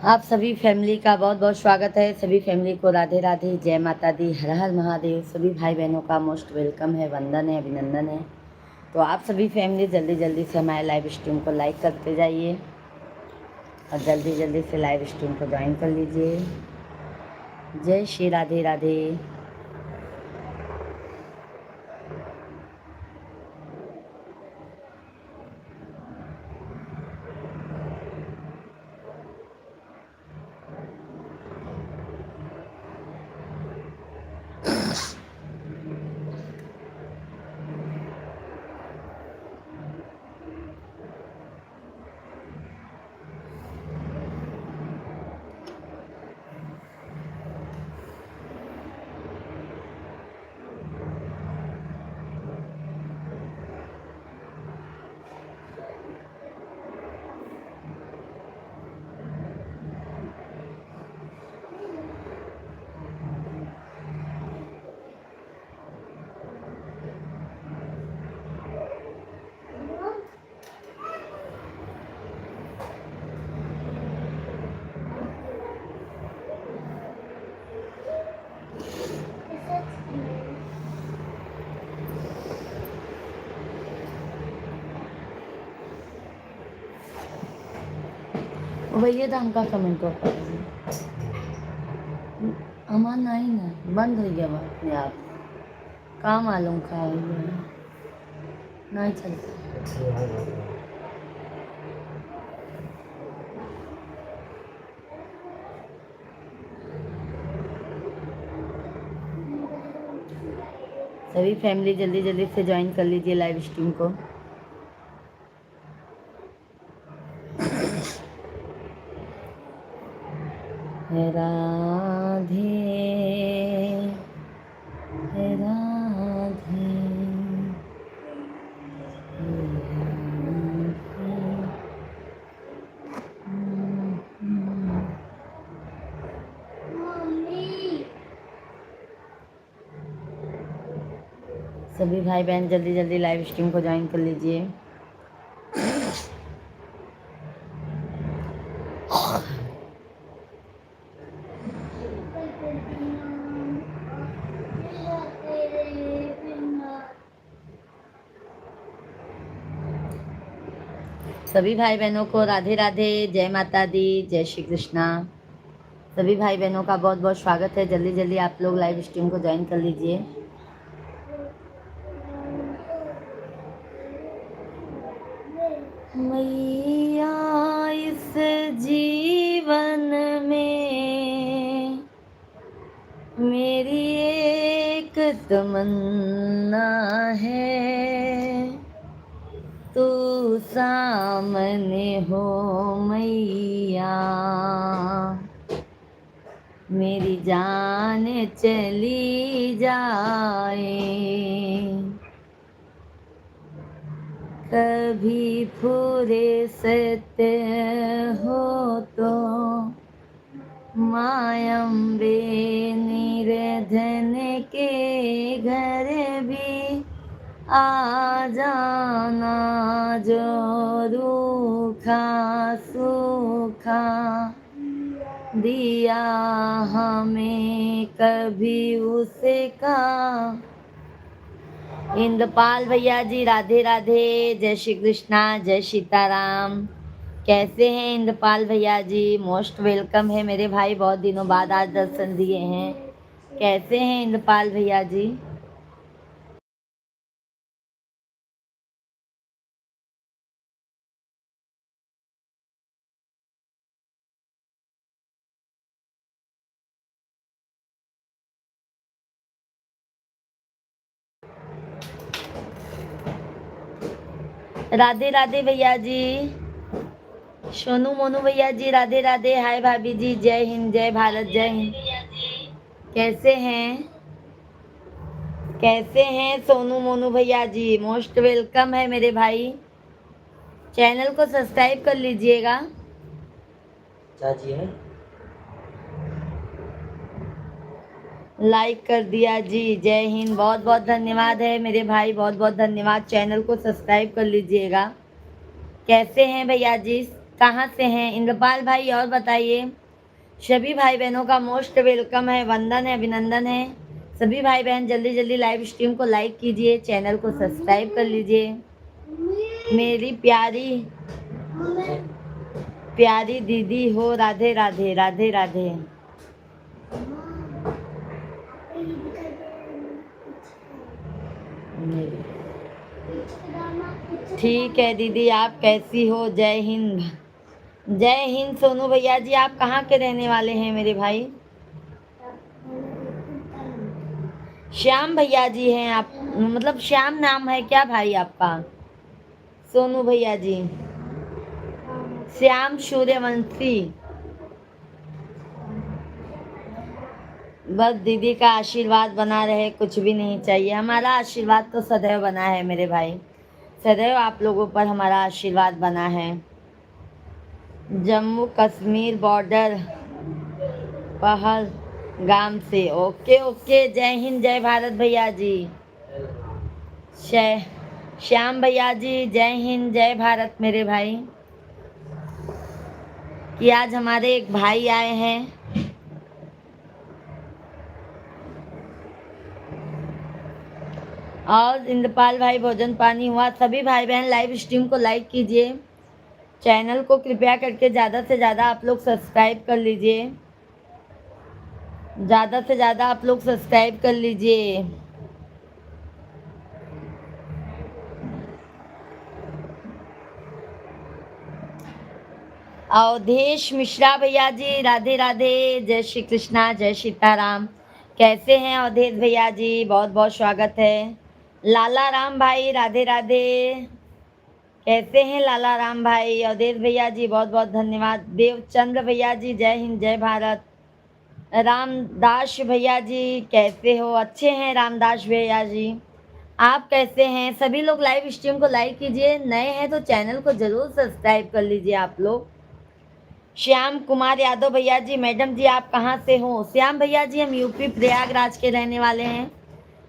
आप सभी फैमिली का बहुत बहुत स्वागत है। सभी फैमिली को राधे राधे, जय माता दी, हर हर महादेव। सभी भाई बहनों का मोस्ट वेलकम है, वंदन है, अभिनंदन है। तो आप सभी फैमिली जल्दी जल्दी से हमारे लाइव स्ट्रीम को लाइक करते जाइए और जल्दी जल्दी से लाइव स्ट्रीम को ज्वाइन कर लीजिए। जय श्री राधे राधे। भैया तो हमका कमेंट कर हमार नहीं ना बंद हो गया अपने आप। का मालूम का हो गया, नहीं चलता। सभी फैमिली जल्दी जल्दी से ज्वाइन कर लीजिए लाइव स्ट्रीम को। राधे राधे सभी भाई बहन जल्दी जल्दी लाइव स्ट्रीम को ज्वाइन कर लीजिए। सभी भाई बहनों को राधे राधे, जय माता दी, जय श्री कृष्णा। सभी भाई बहनों का बहुत बहुत स्वागत है। जल्दी जल्दी आप लोग लाइव स्ट्रीम को ज्वाइन कर लीजिए। मैया इस जीवन में मेरी एक तमन्ना है, तू सामने हो मैया, मेरी जान चली जाए। कभी फुर्सत हो तो मायम्बे निर्धन के घर भी आ जाना, जो रूखा सूखा दिया हमें कभी उसका। इंद्रपाल भैया जी राधे राधे, जय श्री कृष्णा, जय सीताराम। कैसे हैं इंद्रपाल भैया जी? मोस्ट वेलकम है मेरे भाई, बहुत दिनों बाद आज दर्शन दिए हैं। कैसे हैं इंद्रपाल भैया जी? राधे राधे भैया जी। सोनू मोनू भैया जी राधे राधे। हाय भाभी जी, जय हिंद, जय भारत, जय हिंद। कैसे हैं? कैसे हैं सोनू मोनू भैया जी? मोस्ट वेलकम है मेरे भाई। चैनल को सब्सक्राइब कर लीजिएगा। चाची है लाइक कर दिया जी, जय हिंद। बहुत बहुत धन्यवाद है मेरे भाई, बहुत बहुत धन्यवाद। चैनल को सब्सक्राइब कर लीजिएगा। कैसे हैं भैया जी? कहाँ से हैं? इंद्रपाल भाई और बताइए। सभी भाई बहनों का मोस्ट वेलकम है, वंदन है, अभिनंदन है। सभी भाई बहन जल्दी जल्दी लाइव स्ट्रीम को लाइक कीजिए, चैनल को सब्सक्राइब कर लीजिए। मेरी प्यारी प्यारी दीदी हो, राधे राधे राधे राधे। ठीक है दीदी, आप कैसी हो? जय हिंद। जय हिंद सोनू भैया जी, आप कहाँ के रहने वाले हैं मेरे भाई? श्याम भैया जी हैं आप, मतलब श्याम नाम है क्या भाई आपका? सोनू भैया जी, श्याम सूर्यवंशी। बस दीदी का आशीर्वाद बना रहे, कुछ भी नहीं चाहिए। हमारा आशीर्वाद तो सदैव बना है मेरे भाई, सदैव आप लोगों पर हमारा आशीर्वाद बना है। जम्मू कश्मीर बॉर्डर, पहलगाम से। ओके ओके, जय हिंद जय भारत भैया जी। श्याम भैया जी, जय हिंद जय भारत मेरे भाई। कि आज हमारे एक भाई आए हैं। और इंद्रपाल भाई, भोजन पानी हुआ? सभी भाई बहन लाइव स्ट्रीम को लाइक कीजिए, चैनल को कृपया करके ज़्यादा से ज़्यादा आप लोग सब्सक्राइब कर लीजिए, ज़्यादा से ज़्यादा आप लोग सब्सक्राइब कर लीजिए। अवधेश मिश्रा भैया जी, राधे राधे, जय श्री कृष्णा, जय सीताराम। कैसे हैं अवधेश भैया जी? बहुत बहुत स्वागत है। लाला राम भाई, राधे राधे। कैसे हैं लाला राम भाई? अवधेश भैया जी बहुत बहुत धन्यवाद। देवचंद्र भैया जी, जय हिंद जय भारत। रामदास भैया जी कैसे हो? अच्छे हैं रामदास भैया जी, आप कैसे हैं? सभी लोग लाइव स्ट्रीम को लाइक कीजिए, नए हैं तो चैनल को जरूर सब्सक्राइब कर लीजिए आप लोग। श्याम कुमार यादव भैया जी, मैडम जी आप कहाँ से हो? श्याम भैया जी हम यूपी प्रयागराज के रहने वाले हैं,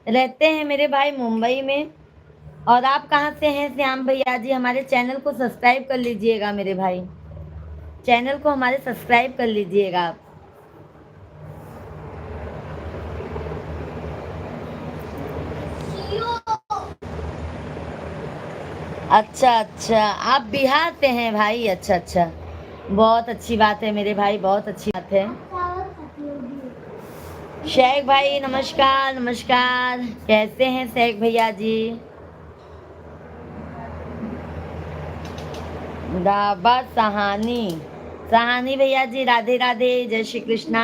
रहते हैं मेरे भाई मुंबई में। और आप कहाँ से हैं श्याम भैया जी? हमारे चैनल को सब्सक्राइब कर लीजिएगा मेरे भाई, चैनल को हमारे सब्सक्राइब कर लीजिएगा आप। अच्छा अच्छा, आप बिहार से हैं भाई? अच्छा अच्छा, बहुत अच्छी बात है मेरे भाई, बहुत अच्छी बात है। शेख भाई नमस्कार नमस्कार, कैसे हैं शेख भैया जी? दाबा सहानी, सहानी भैया जी राधे राधे, जय श्री कृष्णा।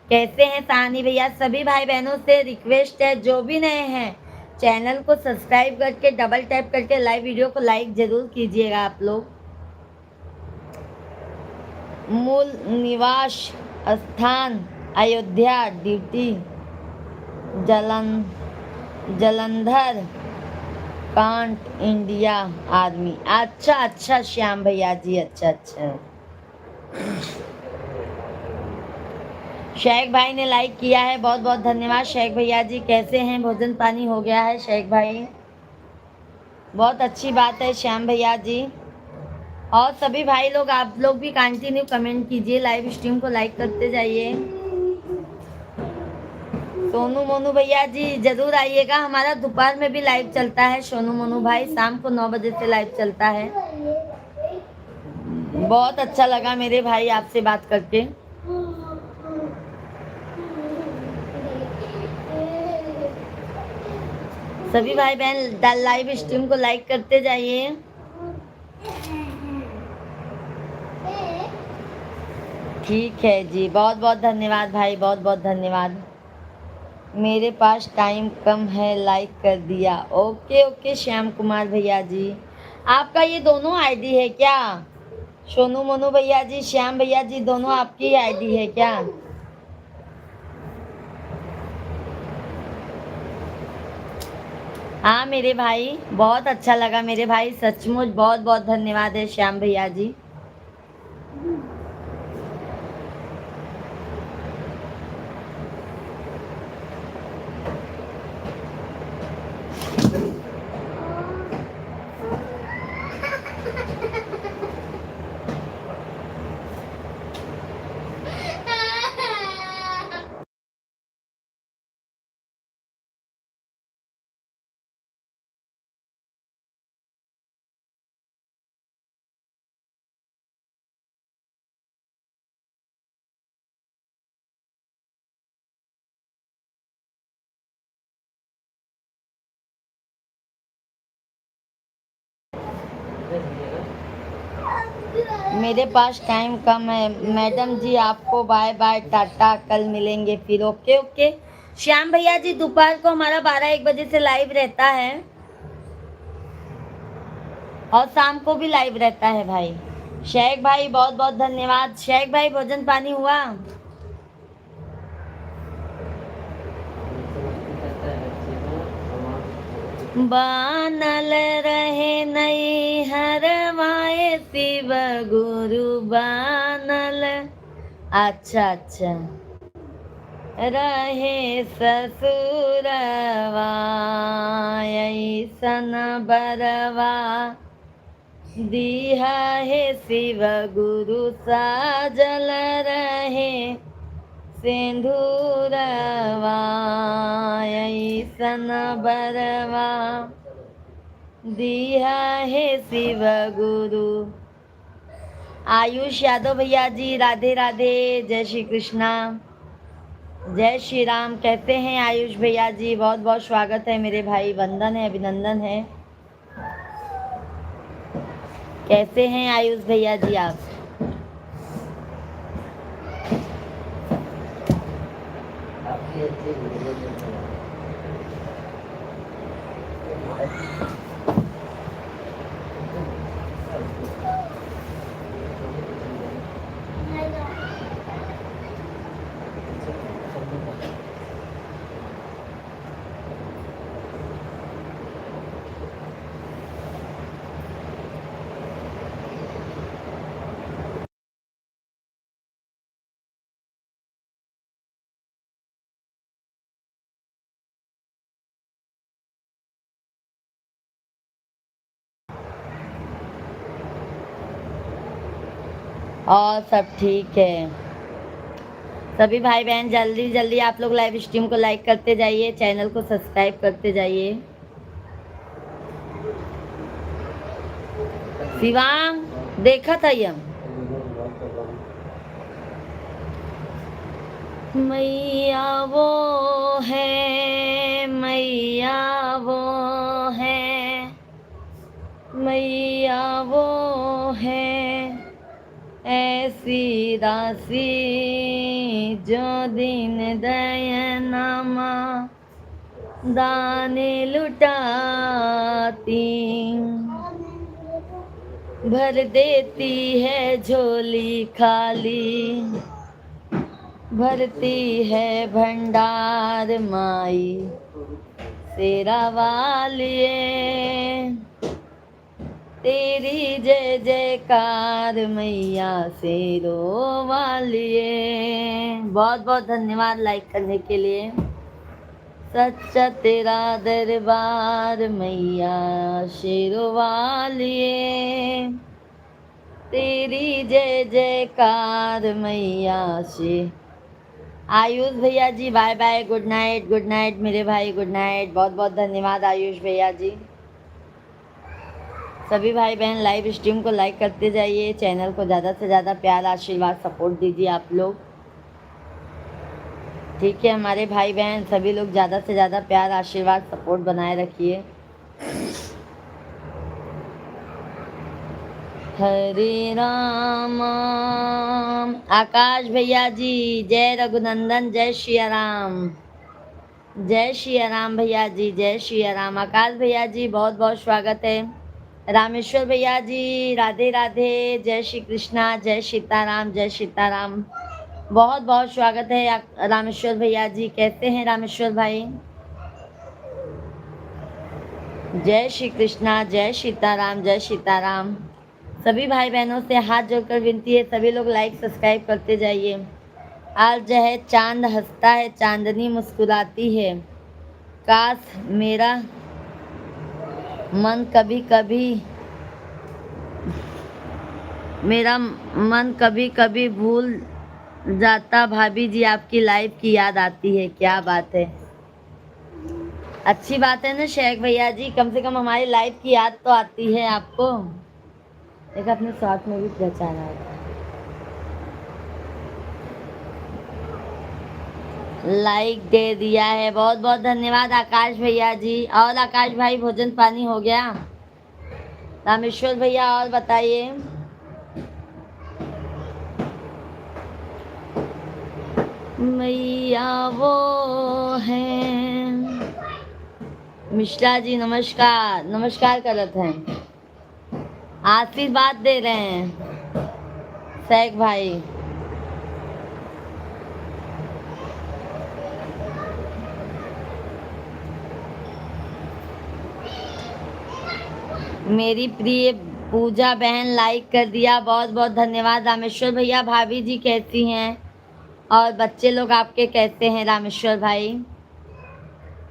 कैसे हैं सहानी भैया? सभी भाई बहनों से रिक्वेस्ट है, जो भी नए हैं चैनल को सब्सक्राइब करके डबल टैप करके लाइव वीडियो को लाइक जरूर कीजिएगा आप लोग। मूल निवास स्थान Ayodhya, duty Jalandhar, can't India army. अच्छा अच्छा श्याम भैया जी, अच्छा अच्छा। शेख भाई ने लाइक किया है, बहुत बहुत धन्यवाद शेख भैया जी। कैसे हैं? भोजन पानी हो गया है शेख भाई? बहुत अच्छी बात है श्याम भैया जी। और सभी भाई लोग, आप लोग भी कंटिन्यू कमेंट कीजिए, लाइव स्ट्रीम को लाइक करते जाइए। सोनू मोनू भैया जी जरूर आइएगा, हमारा दोपहर में भी लाइव चलता है। सोनू मोनू भाई शाम को 9 बजे से लाइव चलता है। बहुत अच्छा लगा मेरे भाई आपसे बात करके। सभी भाई बहन लाइव स्ट्रीम को लाइक करते जाइए। ठीक है जी, बहुत बहुत धन्यवाद भाई, बहुत बहुत धन्यवाद। मेरे पास टाइम कम है, लाइक कर दिया। ओके ओके श्याम कुमार भैया जी, आपका ये दोनों आईडी है क्या? सोनू मोनू भैया जी, श्याम भैया जी, दोनों आपकी आईडी है क्या? हाँ मेरे भाई, बहुत अच्छा लगा मेरे भाई, सचमुच बहुत बहुत धन्यवाद है श्याम भैया जी। मेरे पास टाइम कम है मैडम जी, आपको बाय बाय टाटा, कल मिलेंगे फिर। ओके ओके श्याम भैया जी, दोपहर को हमारा 12-1 बजे से लाइव रहता है और शाम को भी लाइव रहता है भाई। शेख भाई बहुत बहुत धन्यवाद। शेख भाई भोजन पानी हुआ? बानल रहे नई हरवाए शिव गुरु बानल। अच्छा अच्छा, रहे ससुरवा ऐसन बरवा, दिया है शिव गुरु साजल रहे सिंधुरवा ऐसन बरवा, दिया है शिव गुरु। आयुष यादव भैया जी राधे राधे, जय श्री कृष्णा, जय श्री राम। कहते हैं आयुष भैया जी, बहुत बहुत स्वागत है मेरे भाई, वंदन है, अभिनंदन है। कैसे हैं आयुष भैया जी आप? और सब ठीक है। सभी भाई बहन जल्दी जल्दी आप लोग लाइव स्ट्रीम को लाइक करते जाइए, चैनल को सब्सक्राइब करते जाइए। शिवांग देखा था ये मैया वो है, मैया वो है, मैया वो है, ऐसी राशि जो दिन दयनमा दाने लुटाती, भर देती है झोली खाली, भरती है भंडार माई शेरा वालिए, तेरी जय जयकार मैया शेरो वालिए। बहुत बहुत धन्यवाद लाइक करने के लिए। सच्चा तेरा दरबार मैया शेरो वालिए, तेरी जय जयकार मैया से। आयुष भैया ji bye bye, good night, good night मेरे भाई, गुड नाइट। बहुत बहुत धन्यवाद आयुष भैया जी। सभी भाई बहन लाइव स्ट्रीम को लाइक करते जाइए, चैनल को ज़्यादा से ज़्यादा प्यार आशीर्वाद सपोर्ट दीजिए आप लोग, ठीक है हमारे भाई बहन सभी लोग ज़्यादा से ज़्यादा प्यार आशीर्वाद सपोर्ट बनाए रखिए। हरे राम। आकाश भैया जी जय रघुनंदन, जय श्री राम, जय श्री राम भैया जी, जय श्री राम। आकाश भैया जी बहुत बहुत स्वागत है। रामेश्वर भैया जी राधे राधे, जय श्री कृष्णा, जय सीताराम, जय सीताराम। बहुत बहुत स्वागत है रामेश्वर भैया जी। कैसे हैं रामेश्वर भाई? जय श्री कृष्णा, जय सीताराम, जय सीताराम। सभी भाई बहनों से हाथ जोड़कर विनती है, सभी लोग लाइक सब्सक्राइब करते जाइए। आज जो है चांद हंसता है, चांदनी मुस्कुराती है, काश मेरा मन कभी कभी, मेरा मन कभी कभी भूल जाता, भाभी जी आपकी लाइव की याद आती है। क्या बात है, अच्छी बात है ना शेख भैया जी, कम से कम हमारी लाइव की याद तो आती है आपको। एक अपने शॉर्ट में भी पहचाना है। लाइक दे दिया है, बहुत बहुत धन्यवाद आकाश भैया जी। और आकाश भाई भोजन पानी हो गया? रामेश्वर भैया और बताइए। मैया वो हैं। मिश्रा जी नमस्कार, नमस्कार करत हैं, आशीर्वाद दे रहे हैं शेख भाई। मेरी प्रिय पूजा बहन लाइक कर दिया, बहुत बहुत धन्यवाद। रामेश्वर भैया, भाभी जी कैसी हैं और बच्चे लोग आपके कैसे हैं रामेश्वर भाई?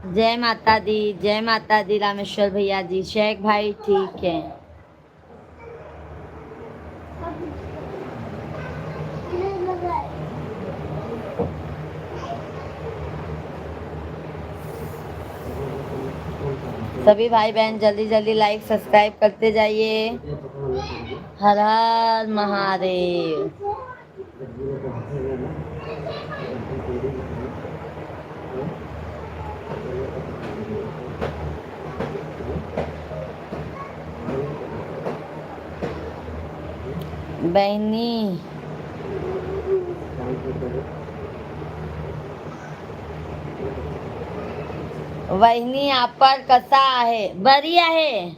जय माता दी, जय माता दी रामेश्वर भैया जी। शेख भाई ठीक है। सभी भाई बहन जल्दी जल्दी लाइक सब्सक्राइब करते जाइए। हर हर महादेव। बहनी वहिनी आपण कसा आहे? बरी आहे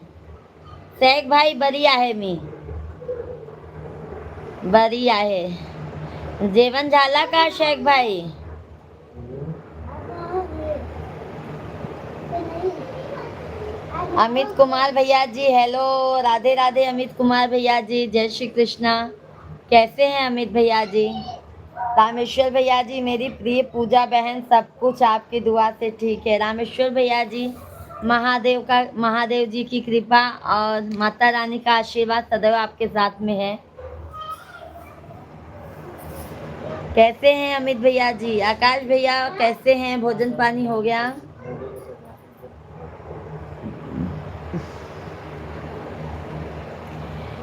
शेख भाई, बरी आहे मी, बरी आहे। जेवण झाला का शेख भाई? अमित कुमार भैया जी हेलो, राधे राधे अमित कुमार भैया जी, जय श्री कृष्णा। कैसे हैं अमित भैया जी? रामेश्वर भैया जी, मेरी प्रिय पूजा बहन, सब कुछ आपकी दुआ से ठीक है। रामेश्वर भैया जी, महादेव जी की कृपा और माता रानी का आशीर्वाद सदैव आपके साथ में है। कैसे हैं अमित भैया जी? आकाश भैया कैसे हैं? भोजन पानी हो गया?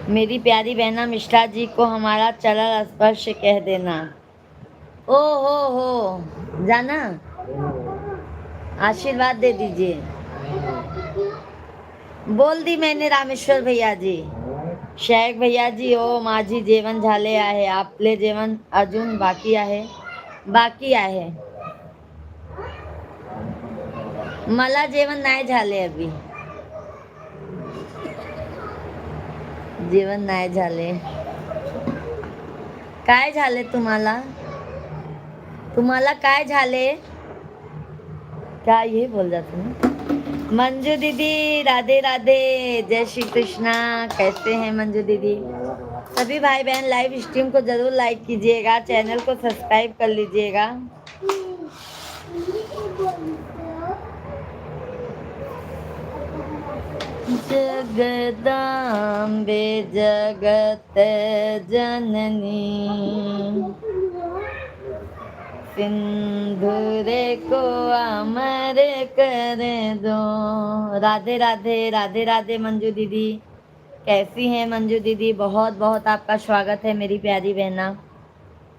मेरी प्यारी बहना मिश्रा जी को हमारा चरण स्पर्श कह देना। ओ हो जाना, आशीर्वाद दे दीजिए। बोल दी मैंने रामेश्वर भैया जी। शेख भैया जी, ओ माझी जेवण झाले आहे, आपले जेवण अजून बाकी आहे? बाकी आहे, मला जेवण नाही झाले अभी, जेवण नाही झाले। काय झाले तुम्हाला? तुम्हाला काय झाले? क्या ये बोल जाते ना? मंजू दीदी राधे राधे, जय श्री कृष्णा। कैसे हैं मंजू दीदी? सभी भाई बहन लाइव स्ट्रीम को जरूर लाइक कीजिएगा, चैनल को सब्सक्राइब कर लीजिएगा। जगदाम्बे जगत जननी, सिंदूरे को अमर कर दो। राधे राधे, राधे राधे मंजू दीदी। कैसी हैं मंजू दीदी? बहुत बहुत आपका स्वागत है मेरी प्यारी बहना।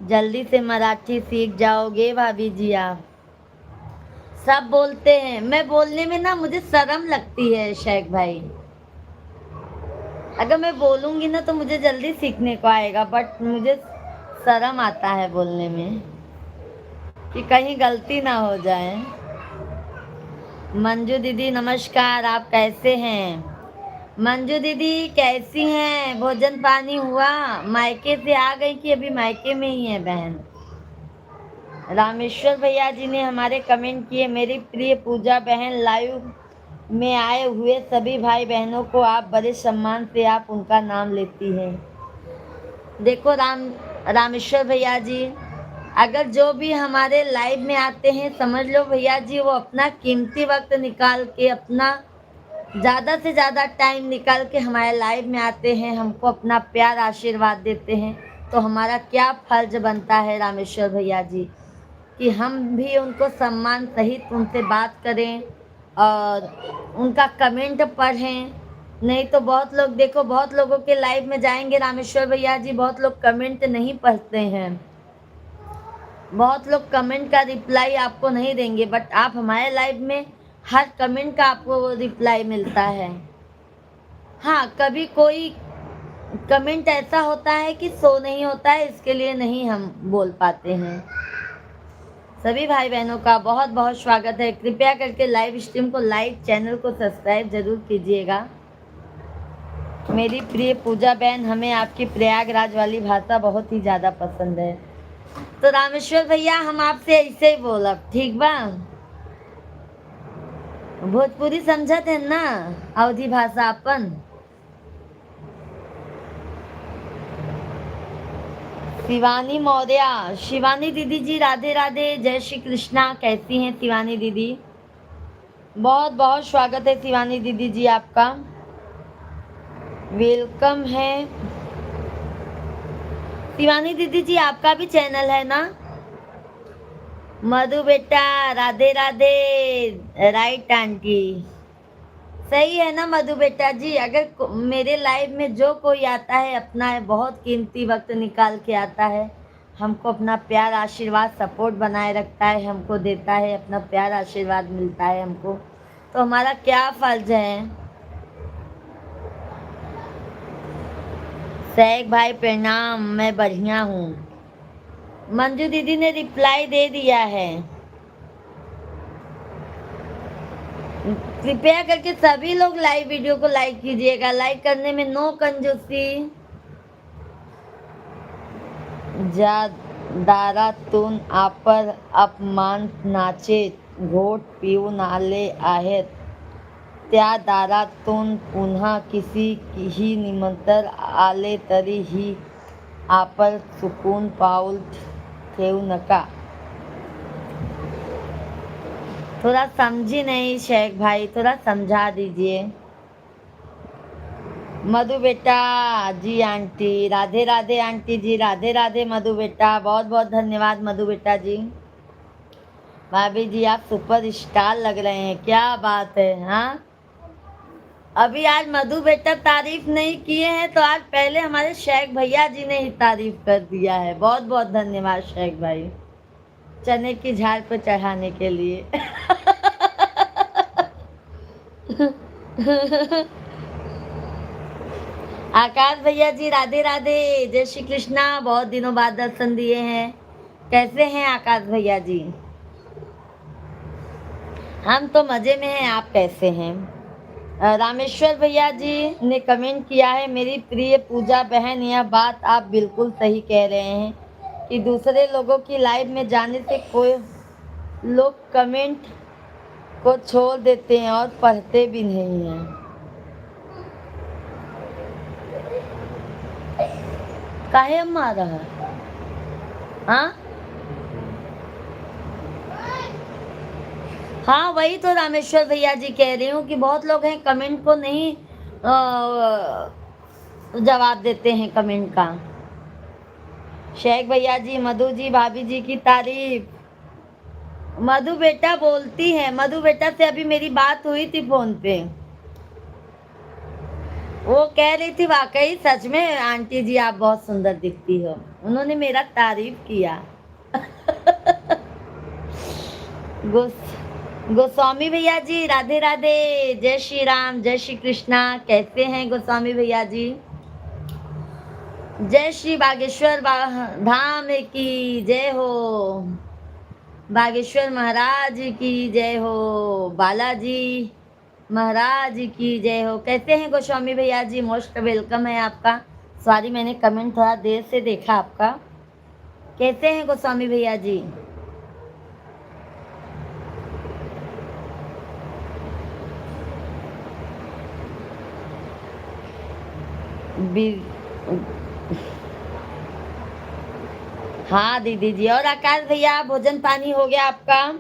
जल्दी से मराठी सीख जाओगे भाभी जी आप। सब बोलते हैं, मैं बोलने में ना मुझे शर्म लगती है शेख भाई। अगर मैं बोलूंगी ना तो मुझे जल्दी सीखने को आएगा, बट मुझे शर्म आता है बोलने में कि कहीं गलती ना हो जाए। मंजू दीदी नमस्कार, आप कैसे हैं? मंजू दीदी कैसी हैं? भोजन पानी हुआ? मायके से आ गई कि अभी मायके में ही है बहन? रामेश्वर भैया जी ने हमारे कमेंट किए, मेरी प्रिय पूजा बहन, लाइव में आए हुए सभी भाई बहनों को आप बड़े सम्मान से आप उनका नाम लेती हैं। देखो रामेश्वर भैया जी, अगर जो भी हमारे लाइव में आते हैं, समझ लो भैया जी वो अपना कीमती वक्त निकाल के, अपना ज़्यादा से ज़्यादा टाइम निकाल के हमारे लाइव में आते हैं, हमको अपना प्यार आशीर्वाद देते हैं। तो हमारा क्या फर्ज बनता है रामेश्वर भैया जी कि हम भी उनको सम्मान सहित उनसे बात करें और उनका कमेंट पढ़ें। नहीं तो बहुत लोग, देखो बहुत लोगों के लाइव में जाएंगे रामेश्वर भैया जी, बहुत लोग कमेंट नहीं पढ़ते हैं, बहुत लोग कमेंट का रिप्लाई आपको नहीं देंगे, बट आप हमारे लाइव में हर कमेंट का आपको रिप्लाई मिलता है। हाँ, कभी कोई कमेंट ऐसा होता है कि शो नहीं होता है, इसके लिए नहीं हम बोल पाते हैं। सभी भाई बहनों का बहुत बहुत स्वागत है। कृपया करके लाइव स्ट्रीम को लाइक, चैनल को सब्सक्राइब जरूर कीजिएगा। मेरी प्रिय पूजा बहन, हमें आपकी प्रयागराज वाली भाषा बहुत ही ज़्यादा पसंद है। तो रामेश्वर भैया, हम आपसे ऐसे ही बोलब, ठीक बा? भोजपुरी समझत है ना, अवधी भाषा अपन। शिवानी मौर्य, शिवानी दीदी जी राधे राधे, जय श्री कृष्णा। कैसी हैं शिवानी दीदी? बहुत बहुत स्वागत है शिवानी दीदी जी, आपका वेलकम है। शिवानी दीदी जी, आपका भी चैनल है ना? मधु बेटा राधे राधे, राइट आंटी, सही है ना मधु बेटा जी? अगर मेरे लाइव में जो कोई आता है, अपना है बहुत कीमती वक्त निकाल के आता है, हमको अपना प्यार आशीर्वाद सपोर्ट बनाए रखता है, हमको देता है, अपना प्यार आशीर्वाद मिलता है हमको, तो हमारा क्या फर्ज है? सैक भाई प्रणाम, मैं बढ़िया हूँ। मंजू दीदी ने रिप्लाई दे दिया है। कृपया करके सभी लोग लाइव वीडियो को लाइक कीजिएगा। लाइक करने में नो कंजूसी। दारातून आपर अपमान नाचे घोट पिऊन आले आहेत, त्या दारातून पुन्हा किसीही निमंत्रण आले तरीही आपण चुकून पाऊल ठेवू नका। थोड़ा समझी नहीं शेख भाई, थोड़ा समझा दीजिए। मधु बेटा जी आंटी, राधे राधे आंटी जी, राधे राधे मधु बेटा, बहुत बहुत धन्यवाद मधु बेटा जी। भाभी जी, आप सुपर स्टार लग रहे हैं, क्या बात है। हाँ, अभी आज मधु बेटा तारीफ नहीं किए हैं तो आज पहले हमारे शेख भैया जी ने ही तारीफ कर दिया है। बहुत बहुत धन्यवाद शेख भाई, चने की झाड़ पर चढ़ाने के लिए। आकाश भैया जी राधे राधे, जय श्री कृष्णा, बहुत दिनों बाद दर्शन दिए हैं। कैसे हैं आकाश भैया जी? हम तो मजे में हैं, आप कैसे हैं? रामेश्वर भैया जी ने कमेंट किया है, मेरी प्रिय पूजा बहन, यह बात आप बिल्कुल सही कह रहे हैं कि दूसरे लोगों की लाइव में जाने से कोई लोग कमेंट को छोड़ देते हैं और पढ़ते भी नहीं हैं। काहे अम्मा रहा? हाँ हाँ, वही तो रामेश्वर भैया जी कह रही हूँ कि बहुत लोग हैं कमेंट को नहीं जवाब देते हैं कमेंट का। शेख भैया जी, मधु जी, भाभी जी की तारीफ। मधु बेटा बोलती है, मधु बेटा से अभी मेरी बात हुई थी फोन पे, वो कह रही थी वाकई सच में आंटी जी आप बहुत सुंदर दिखती हो, उन्होंने मेरा तारीफ किया। गोस्वामी भैया जी राधे राधे, जय श्री राम, जय श्री कृष्णा। कैसे हैं गोस्वामी भैया जी? जय श्री बागेश्वर धाम की जय हो, बागेश्वर महाराज की जय हो, बालाजी महाराज की जय हो। कैसे हैं गोस्वामी भैया जी? मोस्ट वेलकम है आपका। सॉरी, मैंने कमेंट थोड़ा देर से देखा आपका। कैसे हैं गोस्वामी भैया जी? हाँ दीदी जी। और आकाश भैया, भोजन पानी हो गया आपका?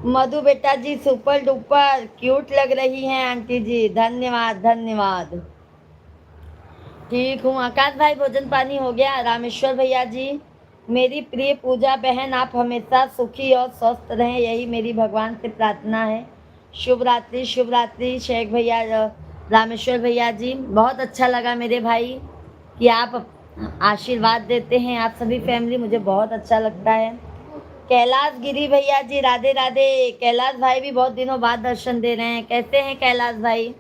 मधु बेटा जी सुपर डुपर क्यूट लग रही हैं आंटी जी, धन्यवाद धन्यवाद। ठीक हूँ आकाश भाई, भोजन पानी हो गया। रामेश्वर भैया जी, मेरी प्रिय पूजा बहन, आप हमेशा सुखी और स्वस्थ रहें, यही मेरी भगवान से प्रार्थना है। शुभ रात्रि शुभ रात्रि। शेख भैया, रामेश्वर भैया जी, बहुत अच्छा लगा मेरे भाई कि आप आशीर्वाद देते हैं। आप सभी फैमिली, मुझे बहुत अच्छा लगता है। कैलाश गिरी भैया जी राधे राधे। कैलाश भाई भी बहुत दिनों बाद दर्शन दे रहे हैं। कैसे हैं कैलाश भाई?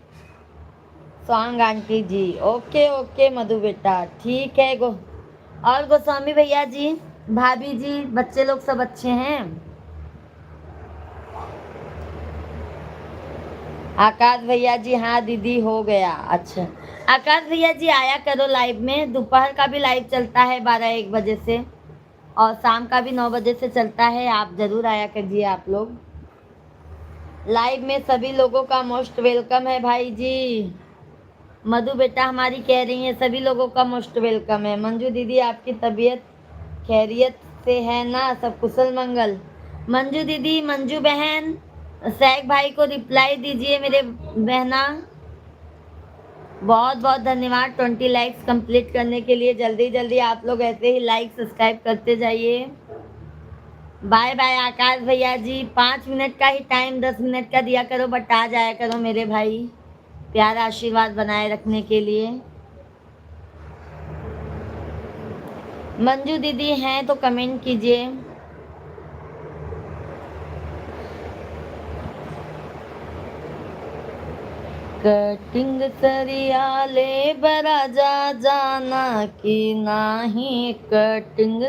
स्वांग आंटी जी, ओके ओके मधु बेटा, ठीक है। और गोस्वामी भैया जी, भाभी जी, बच्चे लोग सब अच्छे हैं? आकाश भैया जी, हाँ दीदी हो गया। अच्छा आकाश भैया जी आया करो लाइव में, दोपहर का भी लाइव चलता है 12-1 बजे से, और शाम का भी 9 बजे से चलता है, आप जरूर आया करिए आप लोग लाइव में। सभी लोगों का मोस्ट वेलकम है भाई जी। मधु बेटा हमारी कह रही है सभी लोगों का मोस्ट वेलकम है। मंजू दीदी आपकी तबीयत खैरियत से है ना, सब कुशल मंगल। मंजू दीदी, मंजू बहन, सैक भाई को रिप्लाई दीजिए मेरे बहना। बहुत बहुत धन्यवाद 20 लाइक्स कंप्लीट करने के लिए। जल्दी जल्दी आप लोग ऐसे ही लाइक सब्सक्राइब करते जाइए। बाय बाय आकाश भैया जी, 5 मिनट का ही टाइम 10 मिनट का दिया करो, बट आ जाया करो मेरे भाई, प्यारा आशीर्वाद बनाए रखने के लिए। मंजू दीदी हैं तो कमेंट कीजिए। कटिंग सरिया ले बराजा जाना की नाही, कटिंग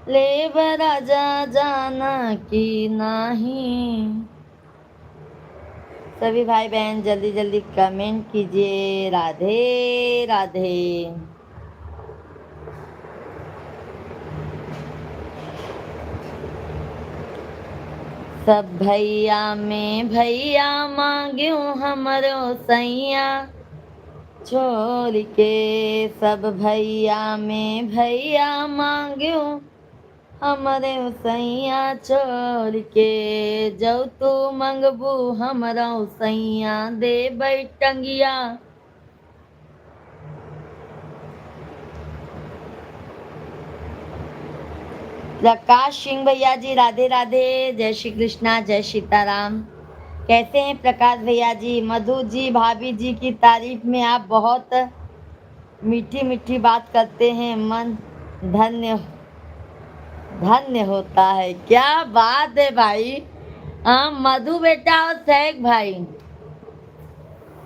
ले बराजा जाना की नाही। सभी भाई बहन जल्दी जल्दी कमेंट कीजिए। राधे राधे। सब भैया में भैया मांग्यो हमरो सैया छोड़ के, सब भैया में भैया मांग्यो हमरे सैया छोड़ के, जो तू मंगबू हमरो सैया दे बैठंगिया। प्रकाश सिंह भैया जी राधे राधे, जय श्री कृष्णा, जय सीताराम। कैसे हैं प्रकाश भैया जी? मधु जी भाभी जी की तारीफ में आप बहुत मीठी मीठी बात करते हैं, मन धन्य धन्य होता है। क्या बात है भाई। हाँ मधु बेटा और सैक भाई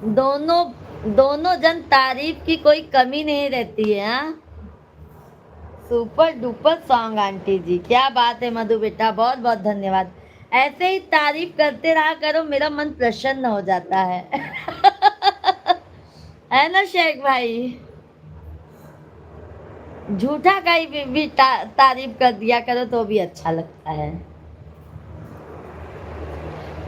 दोनों दोनों जन तारीफ की कोई कमी नहीं रहती है। हाँ सुपर डुपर सॉन्ग आंटी जी, क्या बात है मधु बेटा, बहुत बहुत धन्यवाद। ऐसे ही तारीफ करते रहा करो, मेरा मन प्रसन्न हो जाता है है ना शेख भाई? झूठा का भी तारीफ कर दिया करो तो भी अच्छा लगता है।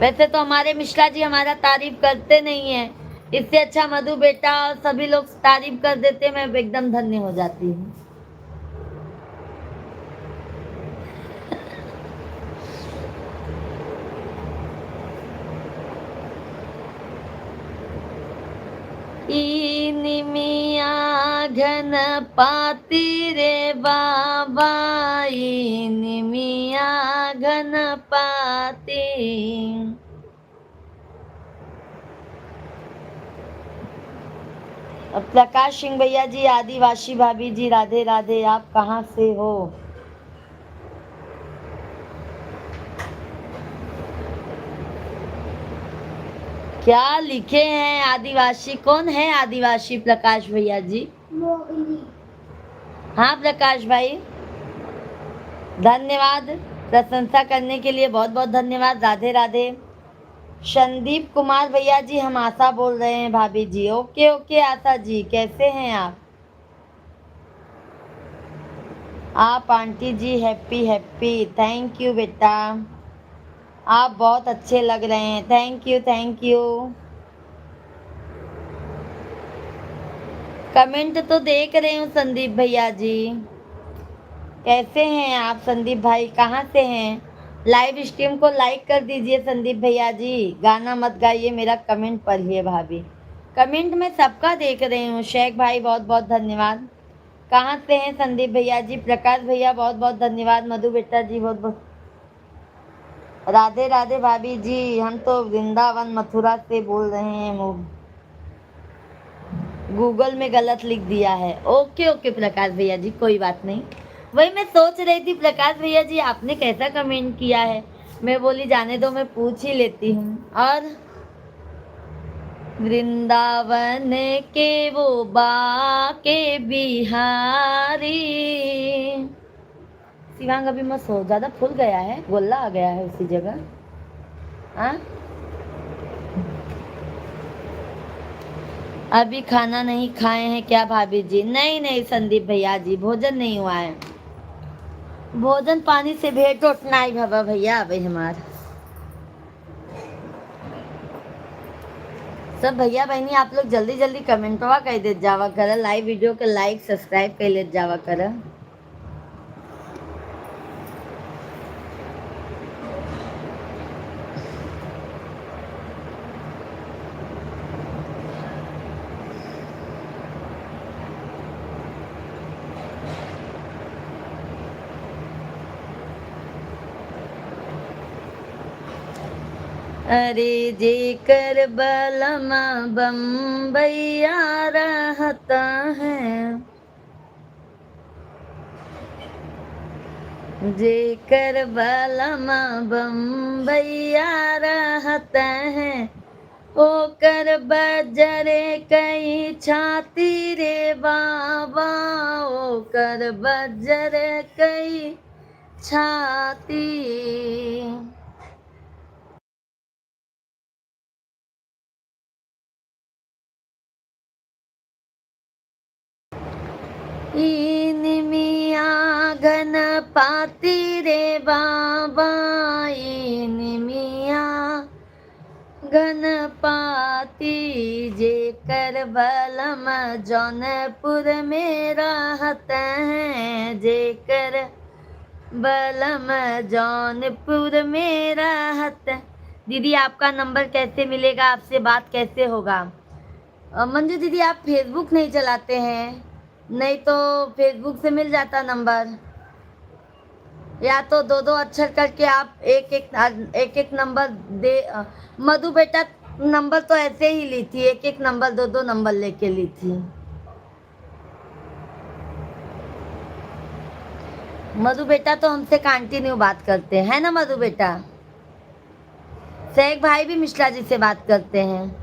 वैसे तो हमारे मिश्रा जी हमारा तारीफ करते नहीं है, इससे अच्छा मधु बेटा और सभी लोग तारीफ कर देते, मैं एकदम धन्य हो जाती हूँ। निमिया घन पाती रे बाबा, निमिया घन पाती। प्रकाश सिंह भैया जी, आदिवासी भाभी जी राधे राधे, आप कहाँ से हो? क्या लिखे हैं आदिवासी? कौन है आदिवासी प्रकाश भैया जी? हाँ प्रकाश भाई, धन्यवाद प्रशंसा करने के लिए, बहुत बहुत धन्यवाद। राधे राधे। संदीप कुमार भैया जी, हम आशा बोल रहे हैं भाभी जी। ओके ओके आशा जी, कैसे हैं आप? आप aunty ji happy happy, thank you बेटा, आप बहुत अच्छे लग रहे हैं, thank you thank you. Comment तो देख रहे हूँ संदीप भैया जी, कैसे हैं आप संदीप भाई, कहाँ से हैं? लाइव स्ट्रीम को लाइक कर दीजिए संदीप भैया जी, गाना मत गाइए, मेरा कमेंट पढ़िए भाभी। कमेंट में सबका देख रही हूँ। शेख भाई बहुत बहुत धन्यवाद। कहाँ से हैं संदीप भैया जी? प्रकाश भैया बहुत बहुत धन्यवाद। मधु बेटा जी बहुत बहुत राधे राधे भाभी जी, हम तो वृंदावन मथुरा से बोल रहे हैं, गूगल में गलत लिख दिया है। ओके ओके प्रकाश भैया जी, कोई बात नहीं। वही मैं सोच रही थी प्रकाश भैया जी आपने कैसा कमेंट किया है, मैं बोली जाने दो मैं पूछ ही लेती हूँ। और वृंदावन के वो बाके बिहारी, शिवांग अभी मत सो, ज्यादा फूल गया है, गोल्ला आ गया है उसी जगह। हाँ अभी खाना नहीं खाए हैं क्या भाभी जी? नहीं नहीं संदीप भैया जी, भोजन नहीं हुआ है। भोजन पानी से भेंट उठना ही भवा भैया अभी हमार सब भैया बहनी आप लोग जल्दी जल्दी कमेंटवा कर दे जावा कर, लाइव वीडियो के लाइक सब्सक्राइब कर ले जावा कर। अरे जेकर बलमा बम्बैया रहता है, जेकर बलमा बम्बैया रहता है, ओकर बजरे कई छाती रे बाबा, ओकर बजरे कई छाती। मिया गणपति रे बाबा, मिया गणपति, जेकर बलम जौनपुर में रहते हैं, जेकर बलम जौनपुर में रहते। दीदी आपका नंबर कैसे मिलेगा, आपसे बात कैसे होगा? मंजू दीदी आप फेसबुक नहीं चलाते हैं? नहीं तो फेसबुक से मिल जाता नंबर, या तो दो दो अक्षर करके आप एक एक नंबर दे। मधु बेटा नंबर तो ऐसे ही ली थी, एक एक नंबर दो दो नंबर लेके ली थी। मधु बेटा तो हमसे कंटिन्यू बात करते हैं ना मधु बेटा। शेख भाई भी मिश्रा जी से बात करते हैं।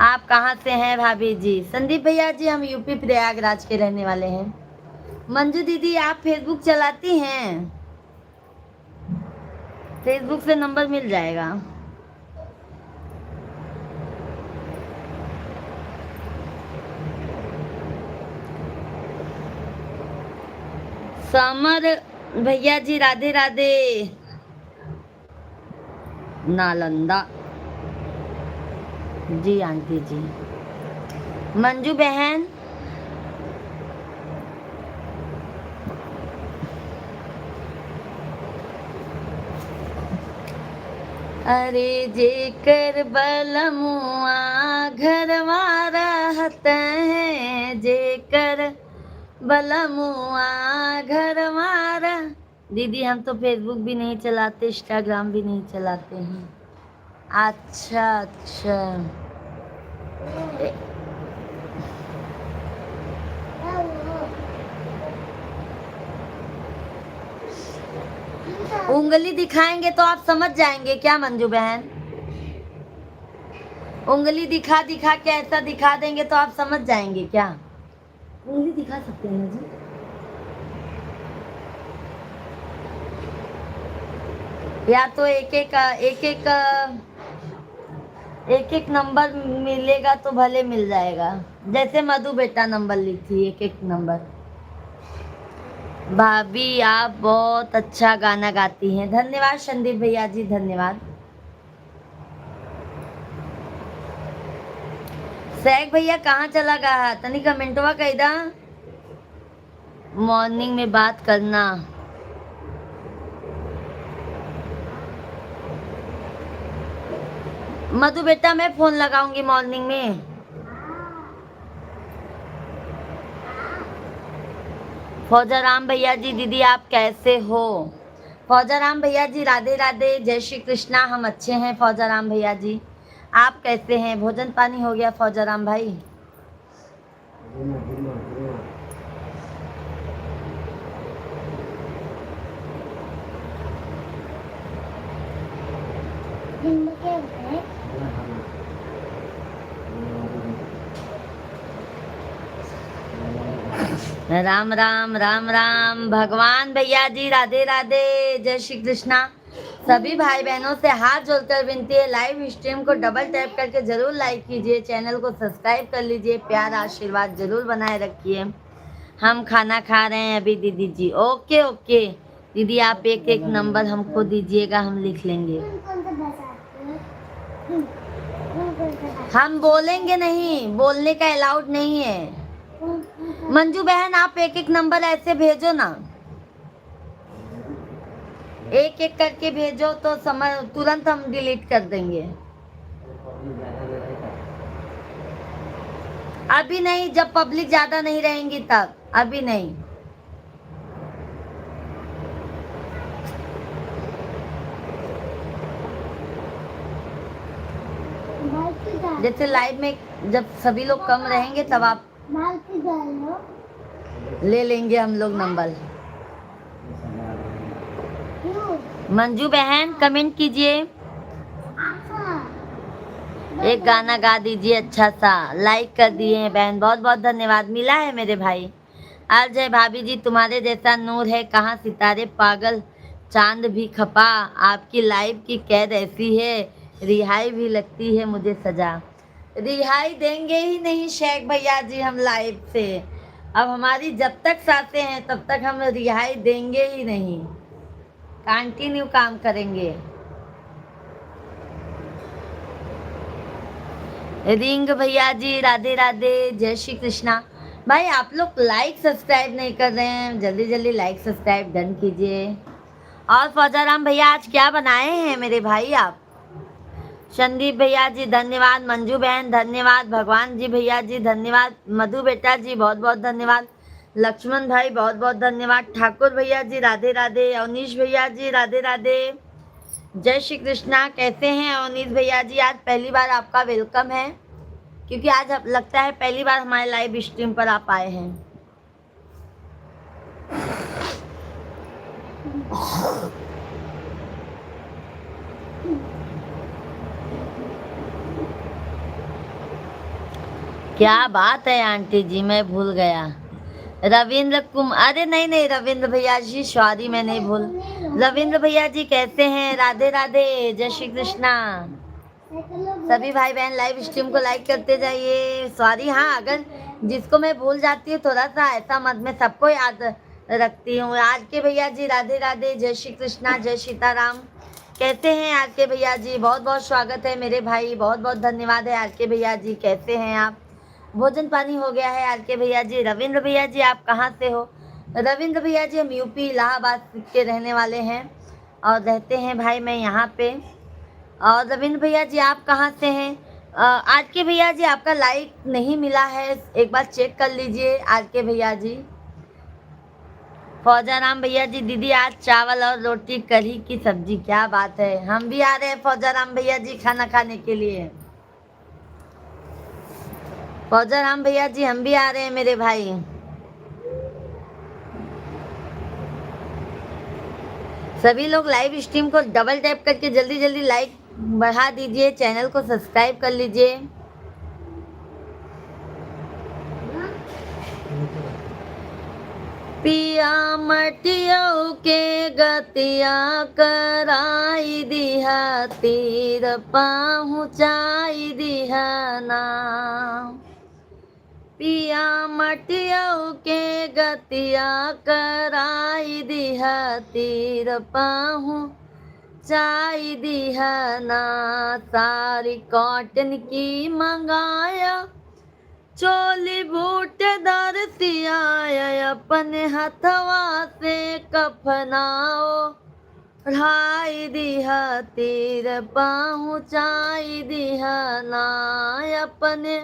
आप कहाँ से हैं भाभी जी? संदीप भैया जी हम यूपी प्रयागराज के रहने वाले हैं। मंजू दीदी आप फेसबुक चलाती हैं? फेसबुक से नंबर मिल जाएगा। समर भैया जी राधे राधे। नालंदा जी आंटी जी। मंजू बहन अरे जेकर बलमुआ घरवा रहते हैं, जेकर बलमुआ घरवा रह। दीदी हम तो फेसबुक भी नहीं चलाते, इंस्टाग्राम भी नहीं चलाते हैं। अच्छा अच्छा उंगली दिखाएंगे तो आप समझ जाएंगे क्या मंजू बहन? उंगली दिखा दिखा के ऐसा दिखा देंगे तो आप समझ जाएंगे क्या? उंगली दिखा सकते हैं जी। या तो एक एक नंबर मिलेगा तो भले मिल जाएगा, जैसे मधु बेटा नंबर ली थी एक एक नंबर। भाभी आप बहुत अच्छा गाना गाती हैं। धन्यवाद संदीप भैया जी, धन्यवाद। सैग भैया कहाँ चला गया? तनी कमेंटवा कही दा, मॉर्निंग में बात करना। मधु बेटा मैं फोन लगाऊंगी मॉर्निंग में। फौजाराम भैया जी दीदी आप कैसे हो? फौजाराम भैया जी राधे राधे, जय श्री कृष्णा। हम अच्छे हैं फौजाराम भैया जी, आप कैसे हैं? भोजन पानी हो गया फौजाराम भाई? राम राम राम राम। भगवान भैया जी राधे राधे, जय श्री कृष्णा। सभी भाई बहनों से हाथ जोड़कर विनती है, लाइव स्ट्रीम को डबल टैप करके जरूर लाइक कीजिए, चैनल को सब्सक्राइब कर लीजिए, प्यार आशीर्वाद जरूर बनाए रखिए। हम खाना खा रहे हैं अभी दीदी जी। ओके ओके दीदी, आप एक एक नंबर हमको दीजिएगा, हम लिख लेंगे। हम बोलेंगे नहीं, बोलने का अलाउड नहीं है। मंजू बहन आप एक एक नंबर ऐसे भेजो ना, एक एक करके भेजो तो समझ तुरंत हम डिलीट कर देंगे। अभी नहीं, जब पब्लिक ज्यादा नहीं रहेंगी तब, अभी नहीं। जैसे लाइव में जब सभी लोग कम रहेंगे तब आप ले लेंगे हम लोग नंबर। मंजू बहन कमेंट कीजिए, एक गाना गा दीजिए अच्छा सा। लाइक कर दिए हैं बहन, बहुत बहुत धन्यवाद। मिला है मेरे भाई। जय भाभी जी, तुम्हारे जैसा नूर है कहाँ सितारे पागल, चांद भी खपा, आपकी लाइफ की कैद ऐसी है, रिहाई भी लगती है मुझे सजा। रिहाई देंगे ही नहीं शेख भैया जी हम लाइफ से। अब हमारी जब तक सांसें हैं तब तक हम रिहाई देंगे ही नहीं, कंटिन्यू काम करेंगे। रिंग भैया जी राधे राधे, जय श्री कृष्णा। भाई आप लोग लाइक सब्सक्राइब नहीं कर रहे हैं, जल्दी जल्दी लाइक सब्सक्राइब डन कीजिए। और फौजाराम भैया आज क्या बनाए हैं मेरे भाई आप? संदीप भैया जी धन्यवाद, मंजू बहन धन्यवाद, भगवान जी भैया जी धन्यवाद, मधु बेटा जी बहुत बहुत धन्यवाद, लक्ष्मण भाई बहुत बहुत धन्यवाद, ठाकुर भैया जी राधे राधे, अवनीश भैया जी राधे राधे, जय श्री कृष्णा। कैसे हैं अवनीश भैया जी? आज पहली बार आपका वेलकम है, क्योंकि आज लगता है पहली बार हमारे लाइव स्ट्रीम पर आप आए हैं। क्या बात है आंटी जी, मैं भूल गया। रविंद्र कुमार, अरे नहीं नहीं रविंद्र भैया जी सॉरी, मैं नहीं भूल। रविंद्र भैया जी कैसे हैं? राधे राधे, जय श्री कृष्णा। सभी भाई बहन लाइव स्ट्रीम को लाइक करते जाइए। सॉरी, हाँ अगर जिसको मैं भूल जाती हूँ थोड़ा सा ऐसा मत, मैं सबको याद रखती हूँ। आज के भैया जी राधे राधे, जय श्री कृष्णा, जय सीताराम। कैसे हैं आज के भैया जी? बहुत बहुत स्वागत है मेरे भाई, बहुत बहुत धन्यवाद है आज के भैया जी। कैसे हैं आप? भोजन पानी हो गया है आज के भैया जी? रविंद्र भैया जी आप कहाँ से हो? रविंद्र भैया जी हम यूपी इलाहाबाद के रहने वाले हैं और रहते हैं भाई मैं यहाँ पे। और रविंद्र भैया जी आप कहाँ से हैं? आज के भैया जी आपका लाइक नहीं मिला है, एक बार चेक कर लीजिए आज के भैया जी। फौजाराम भैया जी, दीदी आज चावल और रोटी कढ़ी की सब्जी, क्या बात है। हम भी आ रहे हैं फौजाराम भैया जी खाना खाने के लिए। फौजाराम भैया जी हम भी आ रहे हैं मेरे भाई। सभी लोग लाइव स्ट्रीम को डबल टैप करके जल्दी जल्दी लाइक बढ़ा दीजिए, चैनल को सब्सक्राइब कर लीजिए। पिया मटियो के गतिया कराई दिहा, तीर पहुँचाई दिहा ना। पिया मटियो के गतिया कराई दिहा, तीर पहुँचाई दिहा ना। सारी कॉटन की मंगाया, चोली बूट दरसिया, अपने हथवा से कफनाओ ढाई दिहा, तीर पहुँचाई दिहा ना। अपने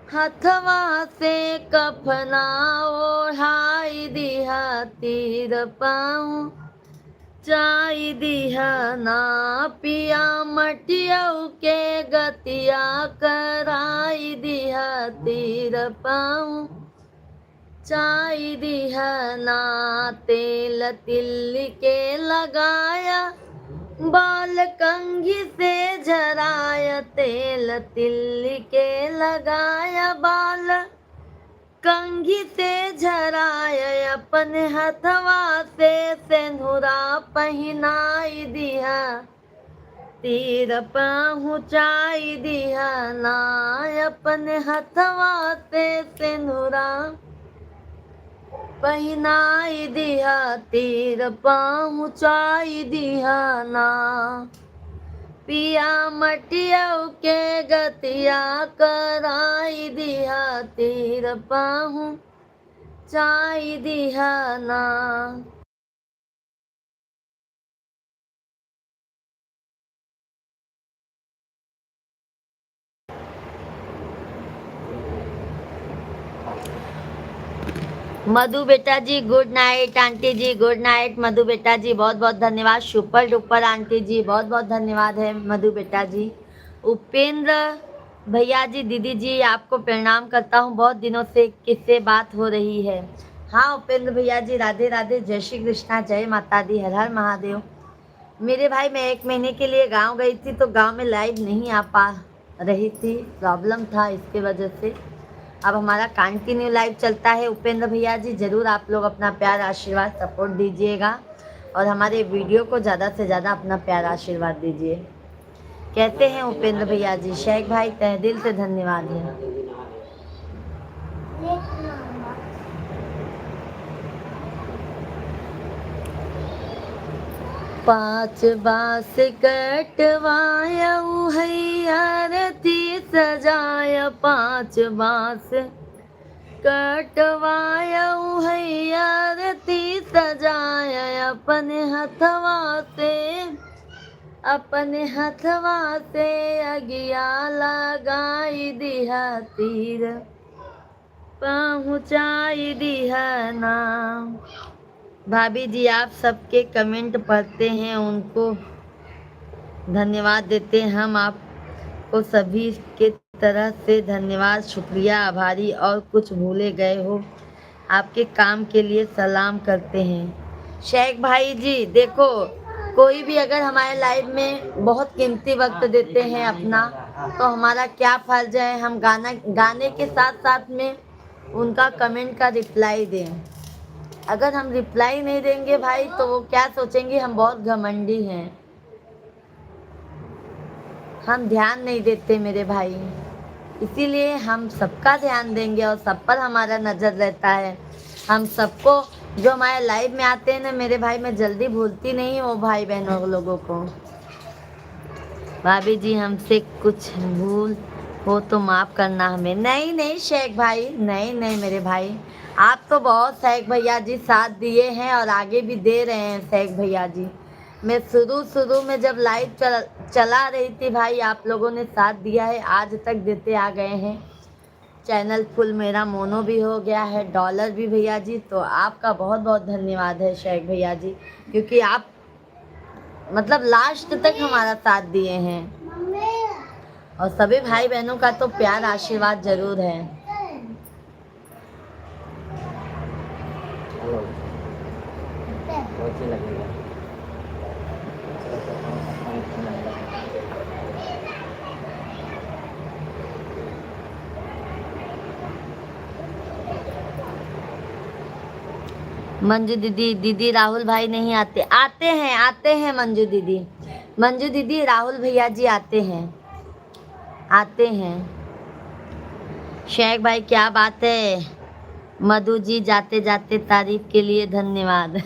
हथवा से कफनाओ ढाई दिहा, तीर पहुँचाई दिहा ना। पिया मटियो के गतिया कराई दिहा, तीर पहुँचाई दिहा ना। तेल तिल के लगाया, बाल कंघी से झराया, तेल तिल के लगाया, बाल कंघी से झराया, अपने हथवा से सेनुरा पहिनाई दिया, तीर पहुँचाई दिया ना, अपने हथवा से सेनुरा पहिनाई दिया, तीर पहुँचाई दिया ना, पिया मटियऊ के गतिया कराई दिया, तीर पहुँचाई दिया ना। मधु बेटा जी गुड नाइट, आंटी जी गुड नाइट, मधु बेटा जी बहुत बहुत धन्यवाद, सुपर डुपर आंटी जी बहुत बहुत धन्यवाद है मधु बेटा जी। उपेंद्र भैया जी, दीदी जी आपको प्रणाम करता हूँ, बहुत दिनों से किससे बात हो रही है। हाँ उपेंद्र भैया जी, राधे राधे, जय श्री कृष्णा, जय माता दी, हर हर महादेव। मेरे भाई मैं 1 महीने के लिए गाँव गई थी, तो गाँव में लाइव नहीं आ पा रही थी, प्रॉब्लम था, इसके वजह से अब हमारा कंटिन्यू लाइव चलता है। उपेंद्र भैया जी ज़रूर आप लोग अपना प्यार आशीर्वाद सपोर्ट दीजिएगा और हमारे वीडियो को ज़्यादा से ज़्यादा अपना प्यार आशीर्वाद दीजिए। कहते हैं उपेंद्र भैया जी, शेख भाई तहे दिल से धन्यवाद है। 5 बाँस कटवायऊ है आरती सजाय, 5 बाँस कटवायऊ है आरती सजाय, अपने हथवा से अगिया लगाई दिया, तीर पहुँचाई दिया ना। भाभी जी आप सबके कमेंट पढ़ते हैं, उनको धन्यवाद देते हैं, हम आपको सभी के तरह से धन्यवाद, शुक्रिया, आभारी और कुछ भूले गए हो आपके काम के लिए सलाम करते हैं। शेख भाई जी देखो, कोई भी अगर हमारे लाइव में बहुत कीमती वक्त देते हैं अपना, तो हमारा क्या फर्ज है हम गाने के साथ साथ में उनका कमेंट का रिप्लाई दें। अगर हम रिप्लाई नहीं देंगे भाई तो वो क्या सोचेंगे हम बहुत घमंडी हैं, हम ध्यान नहीं देते मेरे भाई, इसीलिए हम सबका ध्यान देंगे और सब पर हमारा नज़र रहता है। हम सबको जो हमारे लाइव में आते हैं ना मेरे भाई, मैं जल्दी भूलती नहीं हूँ भाई बहनों लोगों को। भाभी जी हमसे कुछ भूल हो तो माफ़ करना हमें। नहीं नहीं शेख भाई, नहीं नहीं मेरे भाई, आप तो बहुत शेख भैया जी साथ दिए हैं और आगे भी दे रहे हैं शेख भैया जी। मैं शुरू में जब लाइव चला रही थी भाई, आप लोगों ने साथ दिया है, आज तक देते आ गए हैं। चैनल फुल मेरा मोनो भी हो गया है, डॉलर भी भैया जी, तो आपका बहुत बहुत धन्यवाद है शेख भैया जी, क्योंकि आप मतलब लास्ट तक हमारा साथ दिए हैं और सभी भाई बहनों का तो प्यार आशीर्वाद जरूर है। मंजू दीदी राहुल भाई नहीं आते, आते हैं मंजू दीदी राहुल भैया जी आते हैं। शेख भाई क्या बात है, मधु जी जाते जाते तारीफ के लिए धन्यवाद।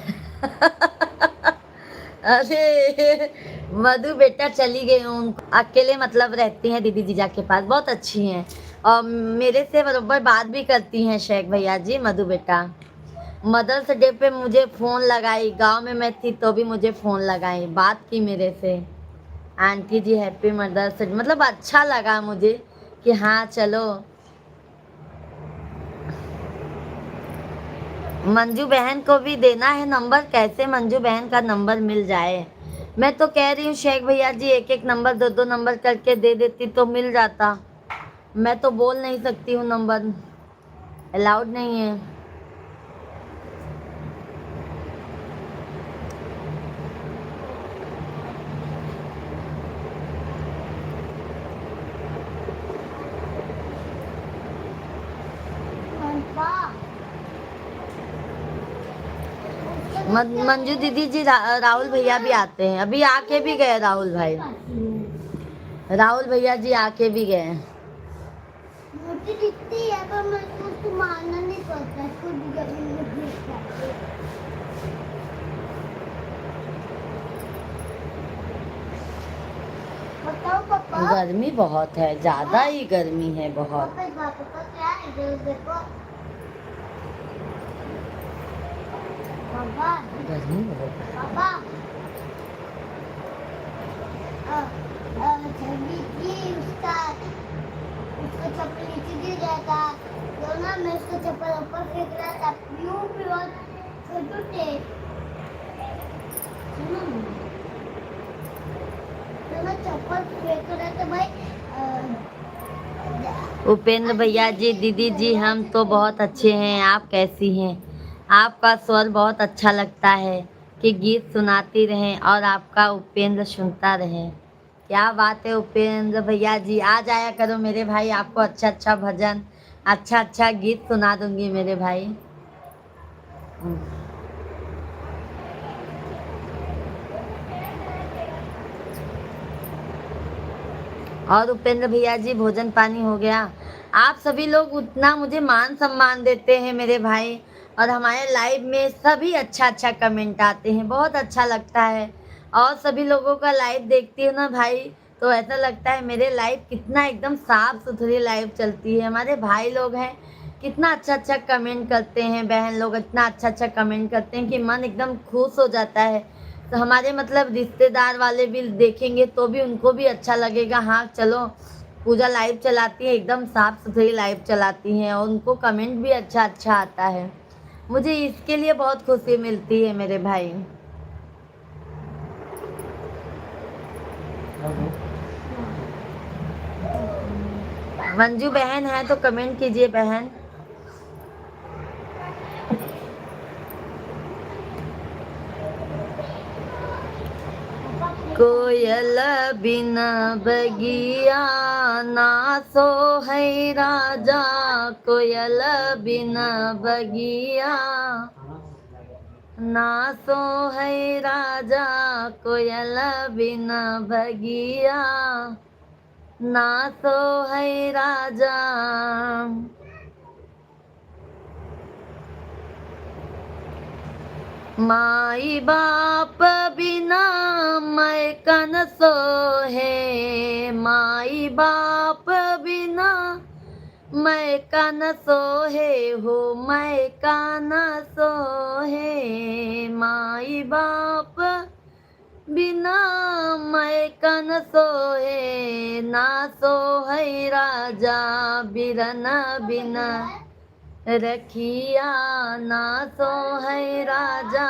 अरे मधु बेटा चली गई हूँ, अकेले मतलब रहती हैं दीदी जीजा के पास, बहुत अच्छी हैं और मेरे से बराबर बात भी करती हैं शेख भैया जी। मधु बेटा मदर्स डे पे मुझे फ़ोन लगाई, गांव में मैं थी तो भी मुझे फ़ोन लगाई, बात की मेरे से, aunty ji happy mother's day, मतलब अच्छा लगा मुझे कि हाँ चलो। मंजू बहन को भी देना है नंबर, कैसे मंजू बहन का नंबर मिल जाए। मैं तो कह रही हूँ शेख भैया जी 1-1 नंबर 2-2 नंबर करके दे देती तो मिल जाता, मैं तो बोल नहीं सकती हूँ, नंबर अलाउड नहीं है। मंजू दीदी जी राहुल भैया भी आते हैं, अभी आके भी गए राहुल भाई, राहुल भैया जी आके भी गए। मुझे दिखती है पर मैं उसको मारना नहीं पड़ता, इसको बताओ पापा। गर्मी बहुत है, ज्यादा ही गर्मी है बहुत। पापा क्या है देखो पापा, गर्मी बहुत है। पापा छवि की उसका चप्पल नीचे गिर गया था, तो ना मैं उसका चप्पल ऊपर फेंक रहा था, यूं भी बहुत छोटे तो मैं चप्पल फेंक रहा था भाई। उपेंद्र भैया जी, दीदी जी हम तो बहुत अच्छे हैं, आप कैसी हैं? आपका स्वर बहुत अच्छा लगता है कि गीत सुनाती रहें और आपका उपेंद्र सुनता रहे। क्या बात है उपेंद्र भैया जी, आ जाया करो मेरे भाई, आपको अच्छा अच्छा भजन, अच्छा अच्छा गीत सुना दूंगी मेरे भाई। और उपेंद्र भैया जी भोजन पानी हो गया? आप सभी लोग उतना मुझे मान सम्मान देते हैं मेरे भाई, और हमारे लाइव में सभी अच्छा अच्छा कमेंट आते हैं, बहुत अच्छा लगता है। और सभी लोगों का लाइव देखती हूँ ना भाई, तो ऐसा लगता है मेरे लाइव कितना एकदम साफ सुथरी लाइव चलती है। हमारे भाई लोग हैं, कितना अच्छा अच्छा कमेंट करते हैं, बहन लोग इतना अच्छा अच्छा कमेंट करते हैं कि मन एकदम खुश हो जाता है। तो हमारे मतलब रिश्तेदार वाले भी देखेंगे तो भी उनको भी अच्छा लगेगा, हाँ चलो पूजा लाइव चलाती है, एकदम साफ सुथरी लाइव चलाती हैं, और उनको कमेंट भी अच्छा अच्छा आता है। मुझे इसके लिए बहुत खुशी मिलती है मेरे भाई। मंजू बहन है तो कमेंट कीजिए बहन। कोयल बिना बगिया ना सोहै राजा, कोयल बिना बगिया ना सोहै राजा, कोयल बिना बगिया ना सोहै राजा। माई बाप बिना मैं कन सोहे, माई बाप बिना मैं कन सोहे हो, मैं कन सोहे, माई बाप बिना मैं कन सोहे ना सोहै राजा, बिरन बिना रखिया ना सोहै राजा,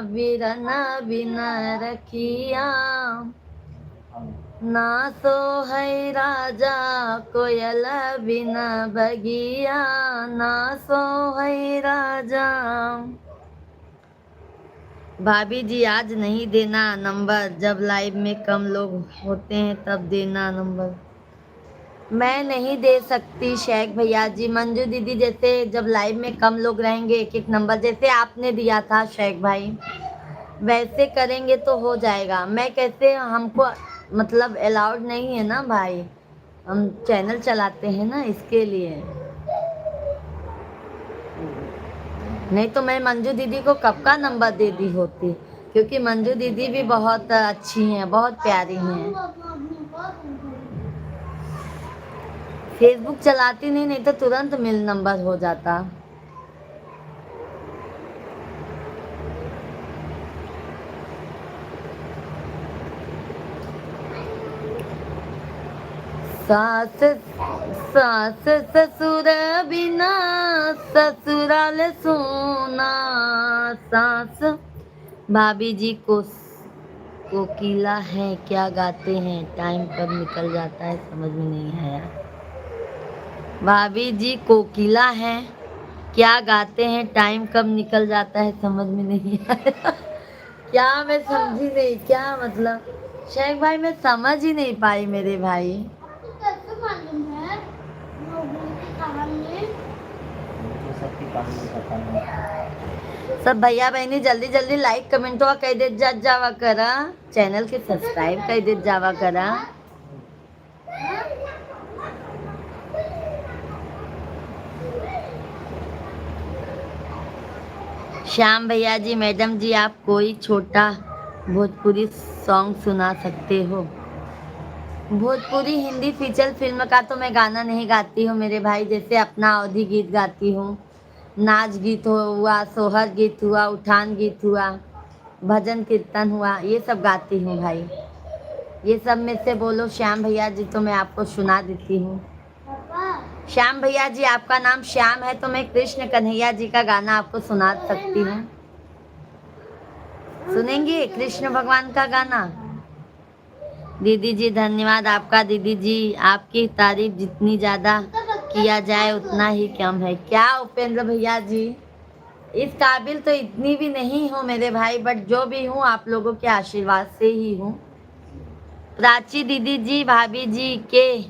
बिरन बिना रखिया ना सोहै राजा, कोयल बिना बगिया ना सोहै राजा। भाभी जी आज नहीं देना नंबर, जब लाइव में कम लोग होते हैं तब देना नंबर। मैं नहीं दे सकती शेख भैया जी, मंजू दीदी जैसे जब लाइव में कम लोग रहेंगे एक एक नंबर जैसे आपने दिया था शेख भाई, वैसे करेंगे तो हो जाएगा। मैं कैसे, हमको मतलब अलाउड नहीं है ना भाई, हम चैनल चलाते हैं ना इसके लिए। नहीं तो मैं मंजू दीदी को कब का नंबर दे दी होती, क्योंकि मंजू दीदी भी बहुत अच्छी हैं, बहुत प्यारी हैं। फेसबुक चलाती नहीं, नहीं तो तुरंत मिल नंबर हो जाता। सास सास ससुर बिना ससुराल सोना, सास भाभी जी को कोकिला है क्या गाते हैं, टाइम कब निकल जाता है समझ में नहीं आया। भाभी जी कोकिला है क्या गाते हैं, टाइम कब निकल जाता है समझ में नहीं आया। क्या मैं समझी नहीं, क्या मतलब शेख भाई मैं समझ ही नहीं पाई मेरे भाई। आपको कैसे मालूम है लोगों की कहानी? सबकी सब भैया बहिणी जल्दी जल्दी लाईक कमेंट काही देत जावा करा, चॅनल के सबस्क्राईब काही देत जावा करा. श्याम भैया जी, मैडम जी, आप कोई छोटा भोजपुरी सॉन्ग सुना सकते हो? भोजपुरी हिंदी फीचर फिल्म का तो मैं गाना नहीं गाती हूँ मेरे भाई, जैसे अपना अवधी गीत गाती हूँ, नाच गीत हुआ, सोहर गीत हुआ, उठान गीत हुआ, भजन कीर्तन हुआ, ये सब गाती हूँ भाई. ये सब में से बोलो श्याम भैया जी तो मैं आपको सुना देती हूँ. श्याम भैया जी, आपका नाम श्याम है तो मैं कृष्ण कन्हैया जी का गाना आपको सुना सकती हूँ. सुनेंगे कृष्ण भगवान का गाना? दीदी जी धन्यवाद आपका. दीदी जी, आपकी तारीफ जितनी ज्यादा किया जाए उतना ही कम है. क्या उपेंद्र भैया जी, इस काबिल तो इतनी भी नहीं हूँ मेरे भाई, बट जो भी हूँ आप लोगों के आशीर्वाद से ही हूँ. प्राची दीदी जी, भाभी जी के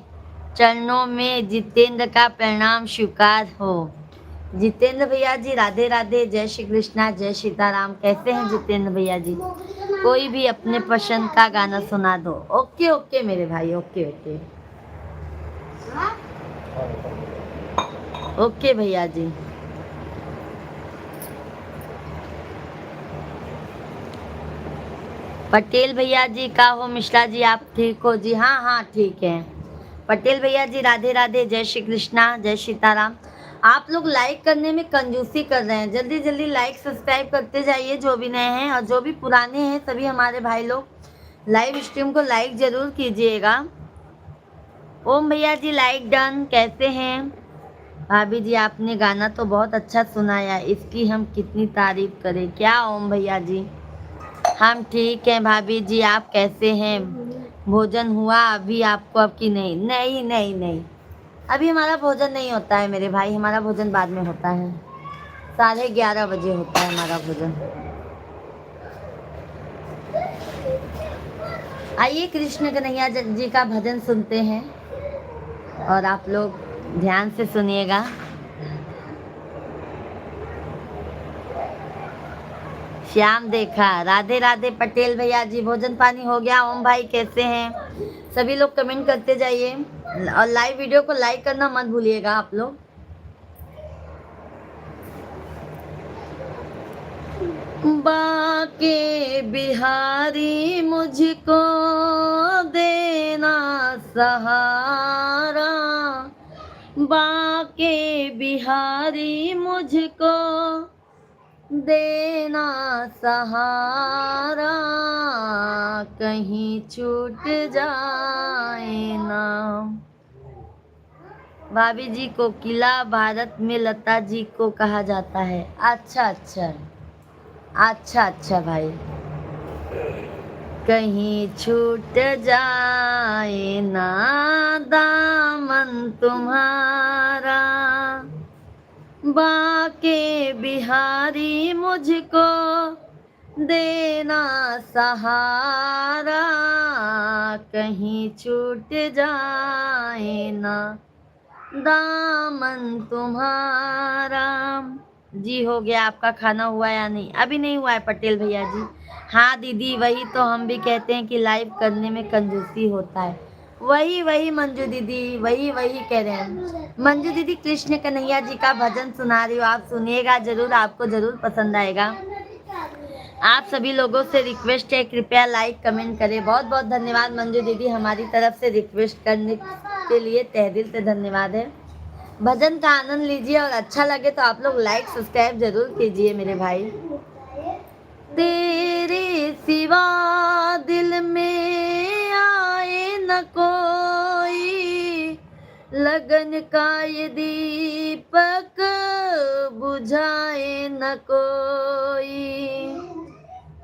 चरणों में जितेंद्र का प्रणाम स्वीकार हो. जितेंद्र भैया जी राधे राधे, जय श्री कृष्णा, जय सीताराम. कैसे हैं जितेंद्र भैया जी? कोई भी अपने पसंद का गाना सुना दो. ओके ओके मेरे भाई, ओके ओके ओके भैया जी. पटेल भैया जी का हो मिश्रा जी, आप ठीक हो जी? हाँ हाँ ठीक है. पटेल भैया जी राधे राधे, जय श्री कृष्णा, जय सीताराम. आप लोग लाइक करने में कंजूसी कर रहे हैं, जल्दी जल्दी लाइक सब्सक्राइब करते जाइए जो भी नए हैं, और जो भी पुराने हैं सभी हमारे भाई लोग लाइव स्ट्रीम को लाइक जरूर कीजिएगा. ओम भैया जी लाइक डन. कैसे हैं भाभी जी? आपने गाना तो बहुत अच्छा सुनाया, इसकी हम कितनी तारीफ करें. क्या ओम भैया जी? हम ठीक हैं भाभी जी, आप कैसे हैं? भोजन हुआ अभी आपको? अब की नहीं? नहीं नहीं नहीं, अभी हमारा भोजन नहीं होता है मेरे भाई, हमारा भोजन बाद में होता है. 11:30 बजे होता है हमारा भोजन. आइए कृष्ण कन्हैया जी का भजन सुनते हैं, और आप लोग ध्यान से सुनिएगा. श्याम देखा, राधे राधे. पटेल भैया जी भोजन पानी हो गया? ओम भाई कैसे हैं? सभी लोग कमेंट करते जाइए, और लाइव वीडियो को लाइक करना मत भूलिएगा आप लोग. बाके बिहारी मुझको देना सहारा, बाके बिहारी मुझको देना सहारा, कहीं छूट जाए ना. भाभी जी को किला भारत में लता जी को कहा जाता है. अच्छा अच्छा अच्छा अच्छा भाई, कहीं छूट जाए ना दामन तुम्हारा, बाके बिहारी मुझको देना सहारा, कहीं छूट जाए ना दामन तुम्हारा. जी हो गया आपका खाना हुआ या नहीं? अभी नहीं हुआ है पटेल भैया जी. हाँ दीदी, वही तो हम भी कहते हैं कि लाइव करने में कंजूसी होता है. वही वही मंजू दीदी, वही वही कह रहे हैं. मंजू दीदी कृष्ण कन्हैया जी का भजन सुना रही हो, आप सुनिएगा जरूर, आपको जरूर पसंद आएगा. आप सभी लोगों से रिक्वेस्ट है, कृपया लाइक कमेंट करें. बहुत बहुत धन्यवाद मंजू दीदी, हमारी तरफ से रिक्वेस्ट करने के लिए तहे दिल से धन्यवाद है. भजन का आनंद लीजिए, और अच्छा लगे तो आप लोग लाइक सब्सक्राइब जरूर कीजिए मेरे भाई. तेरे सिवा दिल में आए न कोई, लगन का ये दीपक बुझाए न कोई,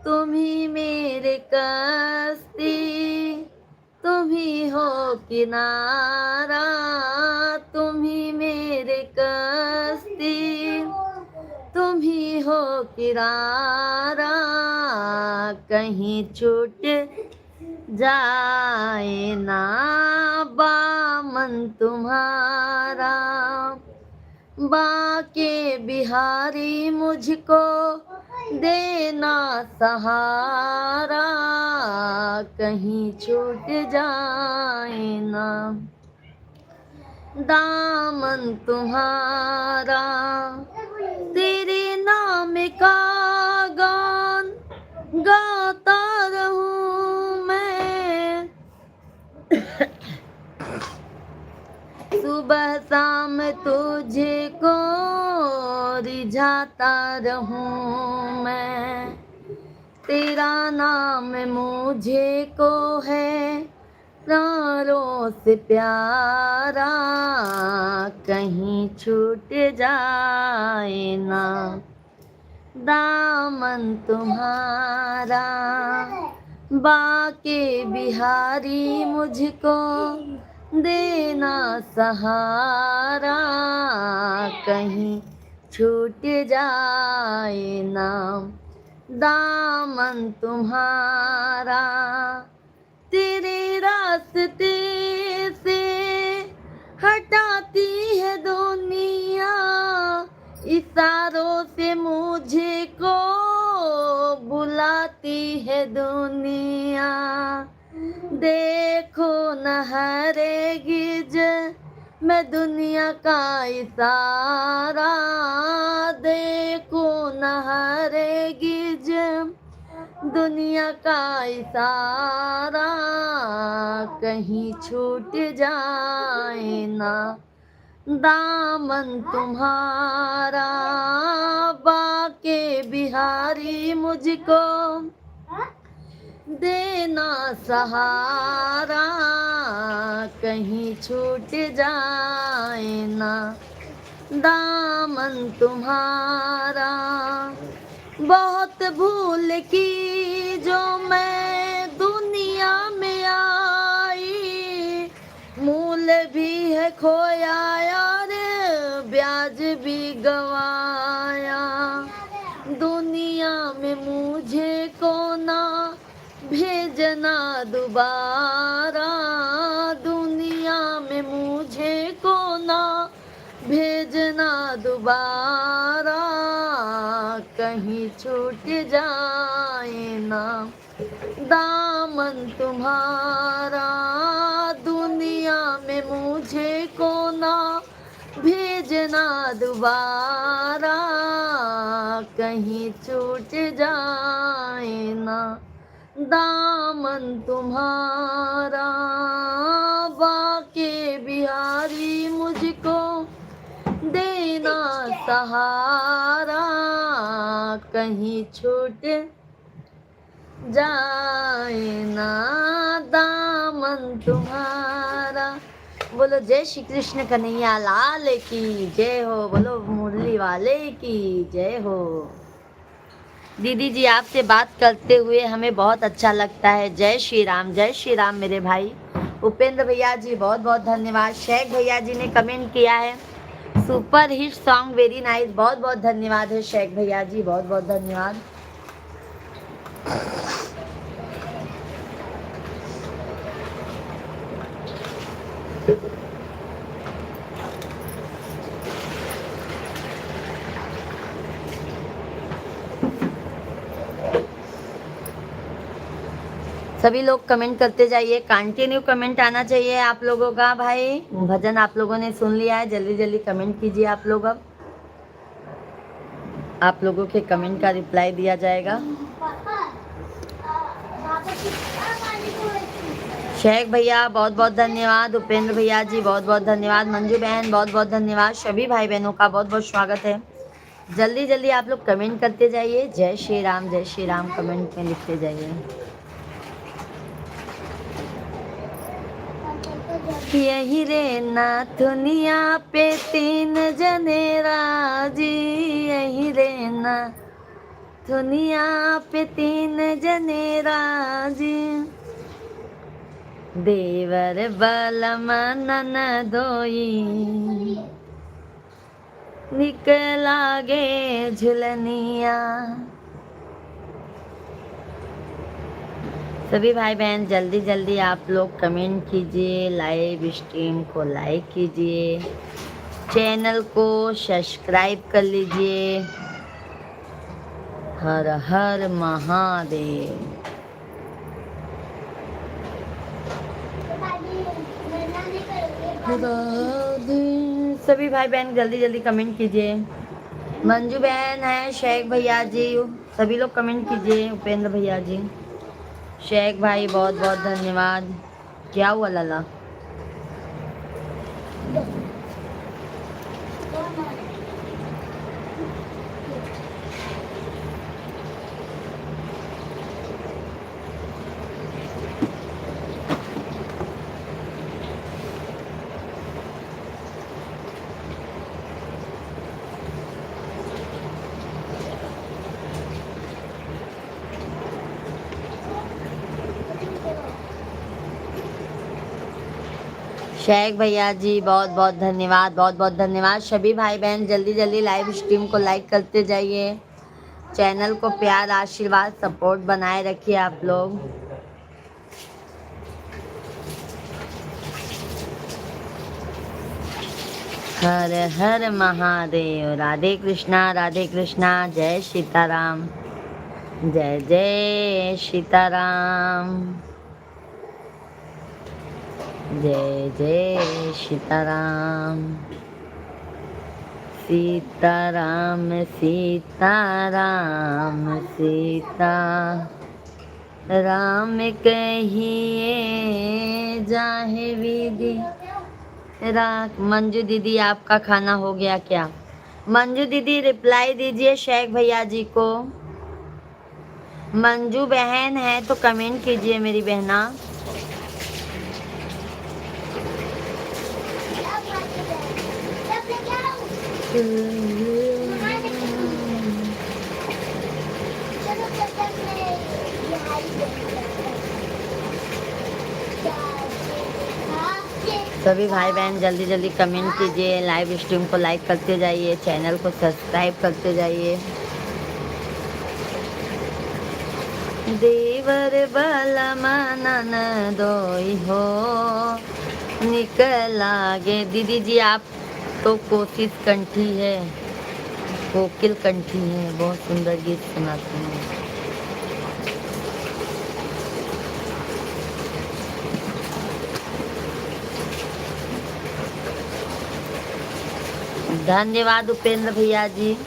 तुम ही मेरे कश्ती, तुम ही हो किनारा, तुम ही मेरे कश्ती, तुम ही हो किनारा, कहीं छूट जाए ना बामन तुम्हारा. बाके बिहारी मुझको देना सहारा, कहीं छूट जाए ना दामन तुम्हारा। तेरे नाम का गान गाता रहूं मैं, सुबह शाम तुझे को रिझाता रहूं मैं। तेरा नाम मुझे को है प्राणों से प्यारा, कहीं छूट जाए ना दामन तुम्हारा। बाके बिहारी मुझको देना सहारा, कहीं छूट जाए ना दामन तुम्हारा। तेरे रास्ते से हटाती है दुनिया, इशारों से मुझे को बुलाती है दुनिया। देखो न हरेगिज मैं दुनिया का इशारा, देखो न हरेगिज दुनिया का इशारा, कहीं छूट जाए ना दामन तुम्हारा। बाके बिहारी मुझको देना सहारा, कहीं छूट जाए ना दामन तुम्हारा। बहुत भूल की जो मैं दुनिया में आई, मूल भी है खोया और ब्याज भी गवाया। दुनिया में मुझे को ना भेजना दोबारा, दुनिया में मुझे को ना भेजना दोबारा, कहीं छूट जाए ना दामन तुम्हारा। दुनिया में मुझे को ना भेजना दोबारा, कहीं छूट जाए ना दामन तुम्हारा। बाके बिहारी मुझको देना सहारा, कहीं छूट जाए ना दामन तुम्हारा। बोलो जय श्री कृष्ण कन्हैया लाल की जय हो, बोलो मुरली वाले की जय हो। दीदी जी आपसे बात करते हुए हमें बहुत अच्छा लगता है। जय श्री राम मेरे भाई। उपेंद्र भैया जी बहुत बहुत धन्यवाद। शेख भैया जी ने कमेंट किया है super hit song very nice, बहुत बहुत धन्यवाद है शेख भैया जी, बहुत बहुत धन्यवाद। सभी लोग कमेंट करते जाइए, कंटिन्यू कमेंट आना चाहिए आप लोगों का। भाई भजन आप लोगों ने सुन लिया है, जल्दी जल्दी कमेंट कीजिए आप लोग। अब आप लोगों के कमेंट का रिप्लाई दिया जाएगा। शेख भैया बहुत बहुत धन्यवाद, उपेंद्र भैया जी बहुत बहुत धन्यवाद, मंजू बहन बहुत बहुत धन्यवाद। सभी भाई बहनों का बहुत बहुत स्वागत है। जल्दी जल्दी आप लोग कमेंट करते जाइए। जय श्री राम कमेंट में लिखते जाइए। यही रे नाथुनिया पे तीन जने राजी, यही रे नाथुनिया पे तीन जने राजी। देवर बलम ननदोई निकला गे झुलनिया। सभी भाई बहन जल्दी जल्दी आप लोग कमेंट कीजिए, लाइव स्ट्रीम को लाइक कीजिए। चैनल को सब्सक्राइब कर लीजिए। हर हर महादेव। सभी भाई बहन जल्दी जल्दी कमेंट कीजिए। मंजू बहन है, शेख भैया जी, सभी लोग कमेंट कीजिए। उपेंद्र भैया जी, शेख भाई बहुत बहुत धन्यवाद। क्या हुआ लाला? शेख भैया जी बहुत बहुत धन्यवाद, बहुत बहुत धन्यवाद। सभी भाई बहन जल्दी जल्दी लाइव स्ट्रीम को लाइक करते जाइए। चैनल को प्यार, आशीर्वाद, सपोर्ट बनाए रखिए आप लोग। हर हर महादेव। राधे कृष्णा, राधे कृष्णा। जय सीताराम, जय जय सीताराम, जय जय सीताराम। सीताराम सीताराम सीता राम कहिए जाहे विधि। मंजू दीदी आपका खाना हो गया क्या? मंजू दीदी रिप्लाई दीजिए शेख भैया जी को। मंजू बहन है तो कमेंट कीजिए मेरी बहना। सभी भाई बहन जल्दी जल्दी कमेंट कीजिए, लाइव स्ट्रीम को लाइक करते जाइए, चैनल को सब्सक्राइब करते जाइए। देवर बलमनन दोई हो निकल आगे। दीदी जी आप तो कोशिश कंठी है, कोकिल कंठी है, बहुत सुंदर गीत सुनाती हैं। धन्यवाद उपेंद्र भैया जी।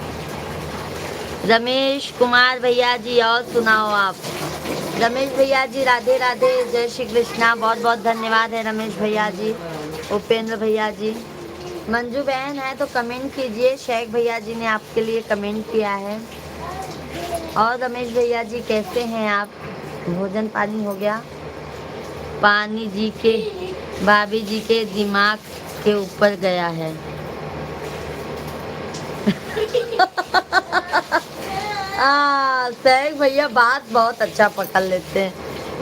रमेश कुमार भैया जी और सुनाओ आप। रमेश भैया जी राधे राधे, जय श्री कृष्णा, बहुत बहुत धन्यवाद है रमेश भैया जी, उपेंद्र भैया जी। मंजू बहन है तो कमेंट कीजिए, शेख भैया जी ने आपके लिए कमेंट किया है। और रमेश भैया जी कैसे हैं आप? भोजन पानी हो गया? पानी जी के भाभी जी के दिमाग के ऊपर गया है। शेख भैया बात बहुत अच्छा पकड़ लेते हैं,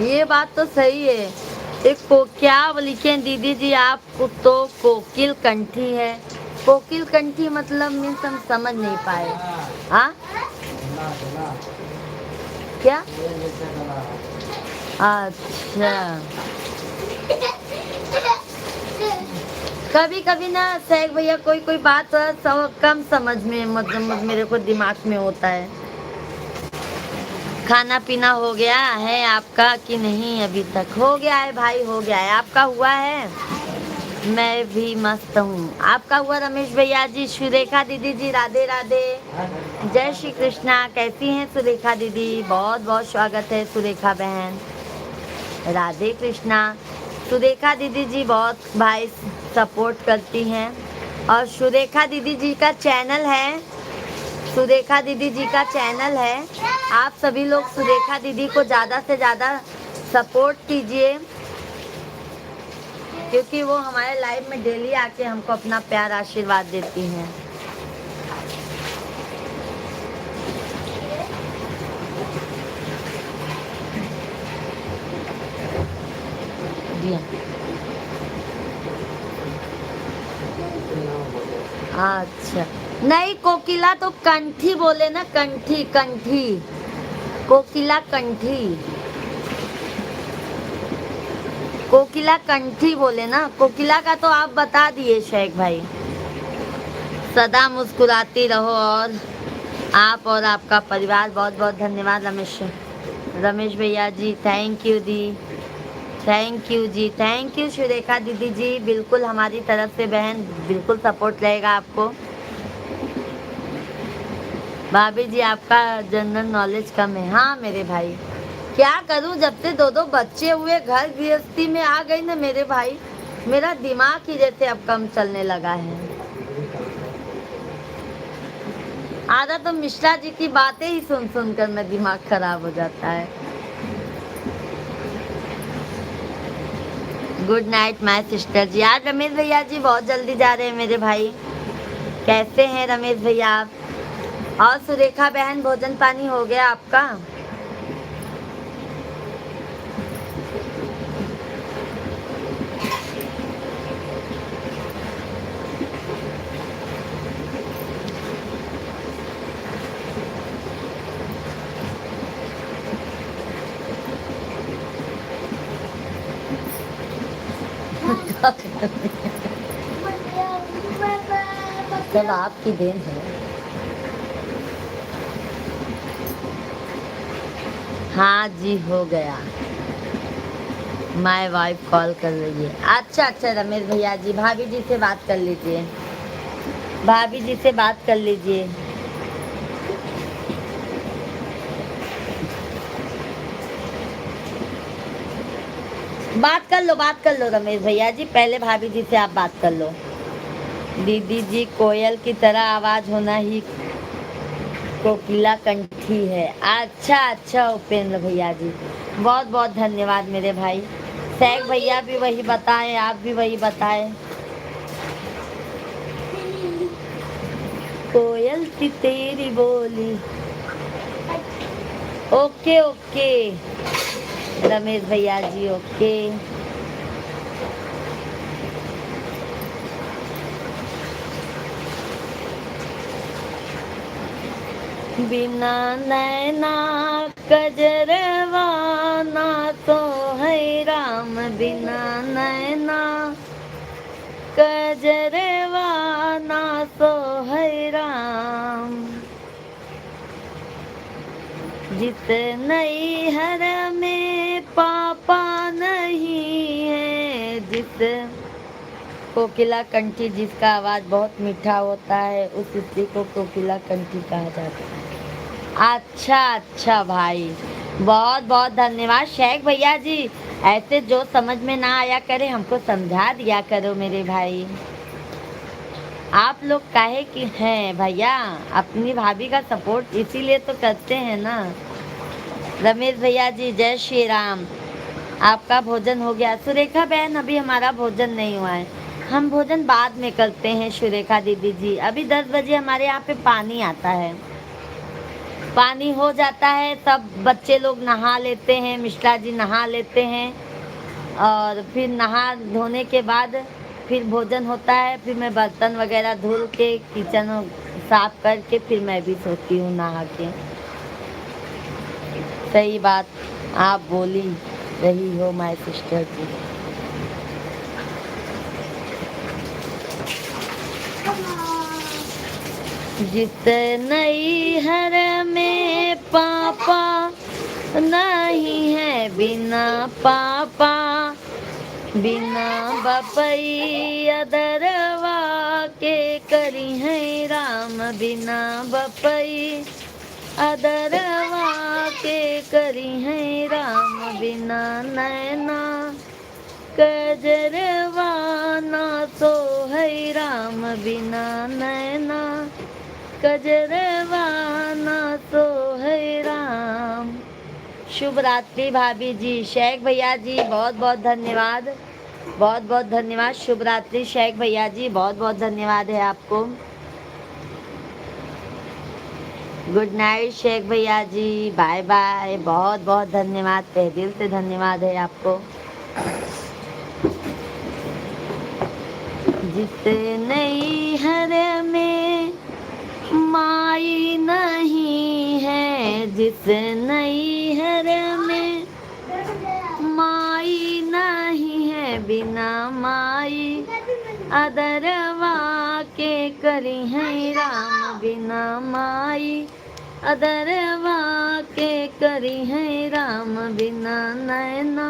ये बात तो सही है। एक को क्या लिखे दीदी जी आप तो कोकिल कंठी है। कोकिल कंठी मतलब मीन्स हम समझ नहीं पाए। हाँ क्या? अच्छा, कभी कभी ना शेख भैया कोई कोई बात कम समझ में मतलब मेरे को दिमाग में होता है। खाना पीना हो गया है आपका कि नहीं? अभी तक हो गया है भाई, हो गया है। आपका हुआ है? मैं भी मस्त हूँ। आपका हुआ रमेश भैया जी? सुरेखा दीदी जी राधे राधे, जय श्री कृष्णा। कैसी हैं सुरेखा दीदी? बहुत बहुत स्वागत है सुरेखा बहन, राधे कृष्णा। सुरेखा दीदी जी बहुत भाई सपोर्ट करती हैं। और सुरेखा दीदी जी का चैनल है, सुरेखा दीदी जी का चैनल है। आप सभी लोग सुरेखा दीदी को ज़्यादा से ज़्यादा सपोर्ट कीजिए, क्योंकि वो हमारे लाइव में डेली आके हमको अपना प्यार आशीर्वाद देती हैं। अच्छा, नहीं कोकिला तो कंठी बोले ना, कंठी कंठी, कोकिला कंठी, कोकिला कंठी बोले ना। कोकिला का तो आप बता दिए शेख भाई। सदा मुस्कुराती रहो और आप और आपका परिवार। बहुत बहुत धन्यवाद रमेश भैया जी, थैंक यू दी, thank you ji, thank you Surekha दीदी जी। बिल्कुल हमारी तरफ से बहन बिल्कुल सपोर्ट रहेगा आपको। भाभी जी आपका जनरल नॉलेज कम है। हाँ मेरे भाई, क्या करूं, जब से दो बच्चे हुए घर गृहस्थी में आ गई ना मेरे भाई, मेरा दिमाग ही जैसे अब कम चलने लगा है। आधा तो मिश्रा जी की बातें ही सुन सुन कर मेरा दिमाग खराब हो जाता है। गुड नाइट माय सिस्टर जी। आज रमेश भैया जी बहुत जल्दी जा रहे हैं मेरे भाई। कैसे हैं रमेश भैया आप? और सुरेखा बहन भोजन पानी हो गया आपका? सब आपकी देन है। हाँ जी हो गया। माय वाइफ कॉल कर रही है। अच्छा अच्छा रमेश भैया जी, भाभी जी से बात कर लीजिए, भाभी जी से बात कर लीजिए। बात कर लो रमेश भैया जी, पहले भाभी जी से आप बात कर लो। दीदी जी कोयल की तरह आवाज होना ही कोकिला कंठी है। अच्छा अच्छा उपेंद्र भैया जी, बहुत बहुत धन्यवाद मेरे भाई। सैग भैया भी वही बताएं, आप भी वही बताएं। कोयल की तेरी बोली। ओके ओके रमेश भैया जी, ओके। बिना नैना कजरवा ना तो है राम, बिना नैना कजरवा ना तो है राम। जिस नैहर में पापा नहीं है, जिस कोकिला कंठी जिसका आवाज बहुत मीठा होता है, उस स्त्री को कोकिला कंठी कहा जाता है। अच्छा अच्छा भाई, बहुत बहुत धन्यवाद। शेख भैया जी ऐसे जो समझ में ना आया करे हमको समझा दिया करो मेरे भाई। आप लोग काहे कि हैं भैया, अपनी भाभी का सपोर्ट इसीलिए तो करते हैं ना। रमेश भैया जी जय श्री राम। आपका भोजन हो गया? सुरेखा बहन अभी हमारा भोजन नहीं हुआ है, हम भोजन बाद में करते हैं सुरेखा दीदी जी। अभी 10 बजे हमारे यहाँ पे पानी आता है, पानी हो जाता है, सब बच्चे लोग नहा लेते हैं, मिश्रा जी नहा लेते हैं, और फिर नहा धोने के बाद फिर भोजन होता है। फिर मैं बर्तन वगैरह धुल के किचन साफ करके फिर मैं भी सोती हूँ नहा के। सही बात आप बोली रही हो माय सिस्टर जी। जिस नैहर में पापा नहीं है, बिना पापा बिना बपई अदरवा के करी है राम, बिना बपई अदरवा के करी है राम। बिना नैना कजरवा ना तो है राम, बिना नैना कजरवा ना तो है राम। शुभ रात्रि भाभी जी। शेख भैया जी बहुत बहुत धन्यवाद, बहुत बहुत धन्यवाद। शुभ रात्रि शेख भैया जी, बहुत बहुत धन्यवाद है आपको। गुड नाइट शेख भैया जी, बाय बाय। बहुत बहुत धन्यवाद, तहे दिल से धन्यवाद है आपको। जिस नैहर में माई नहीं है, जिस नैहर में माई नहीं है, बिना माई अदरवा के करी हैं राम बिना माई, अदरवा के करी हैं राम बिना नैना,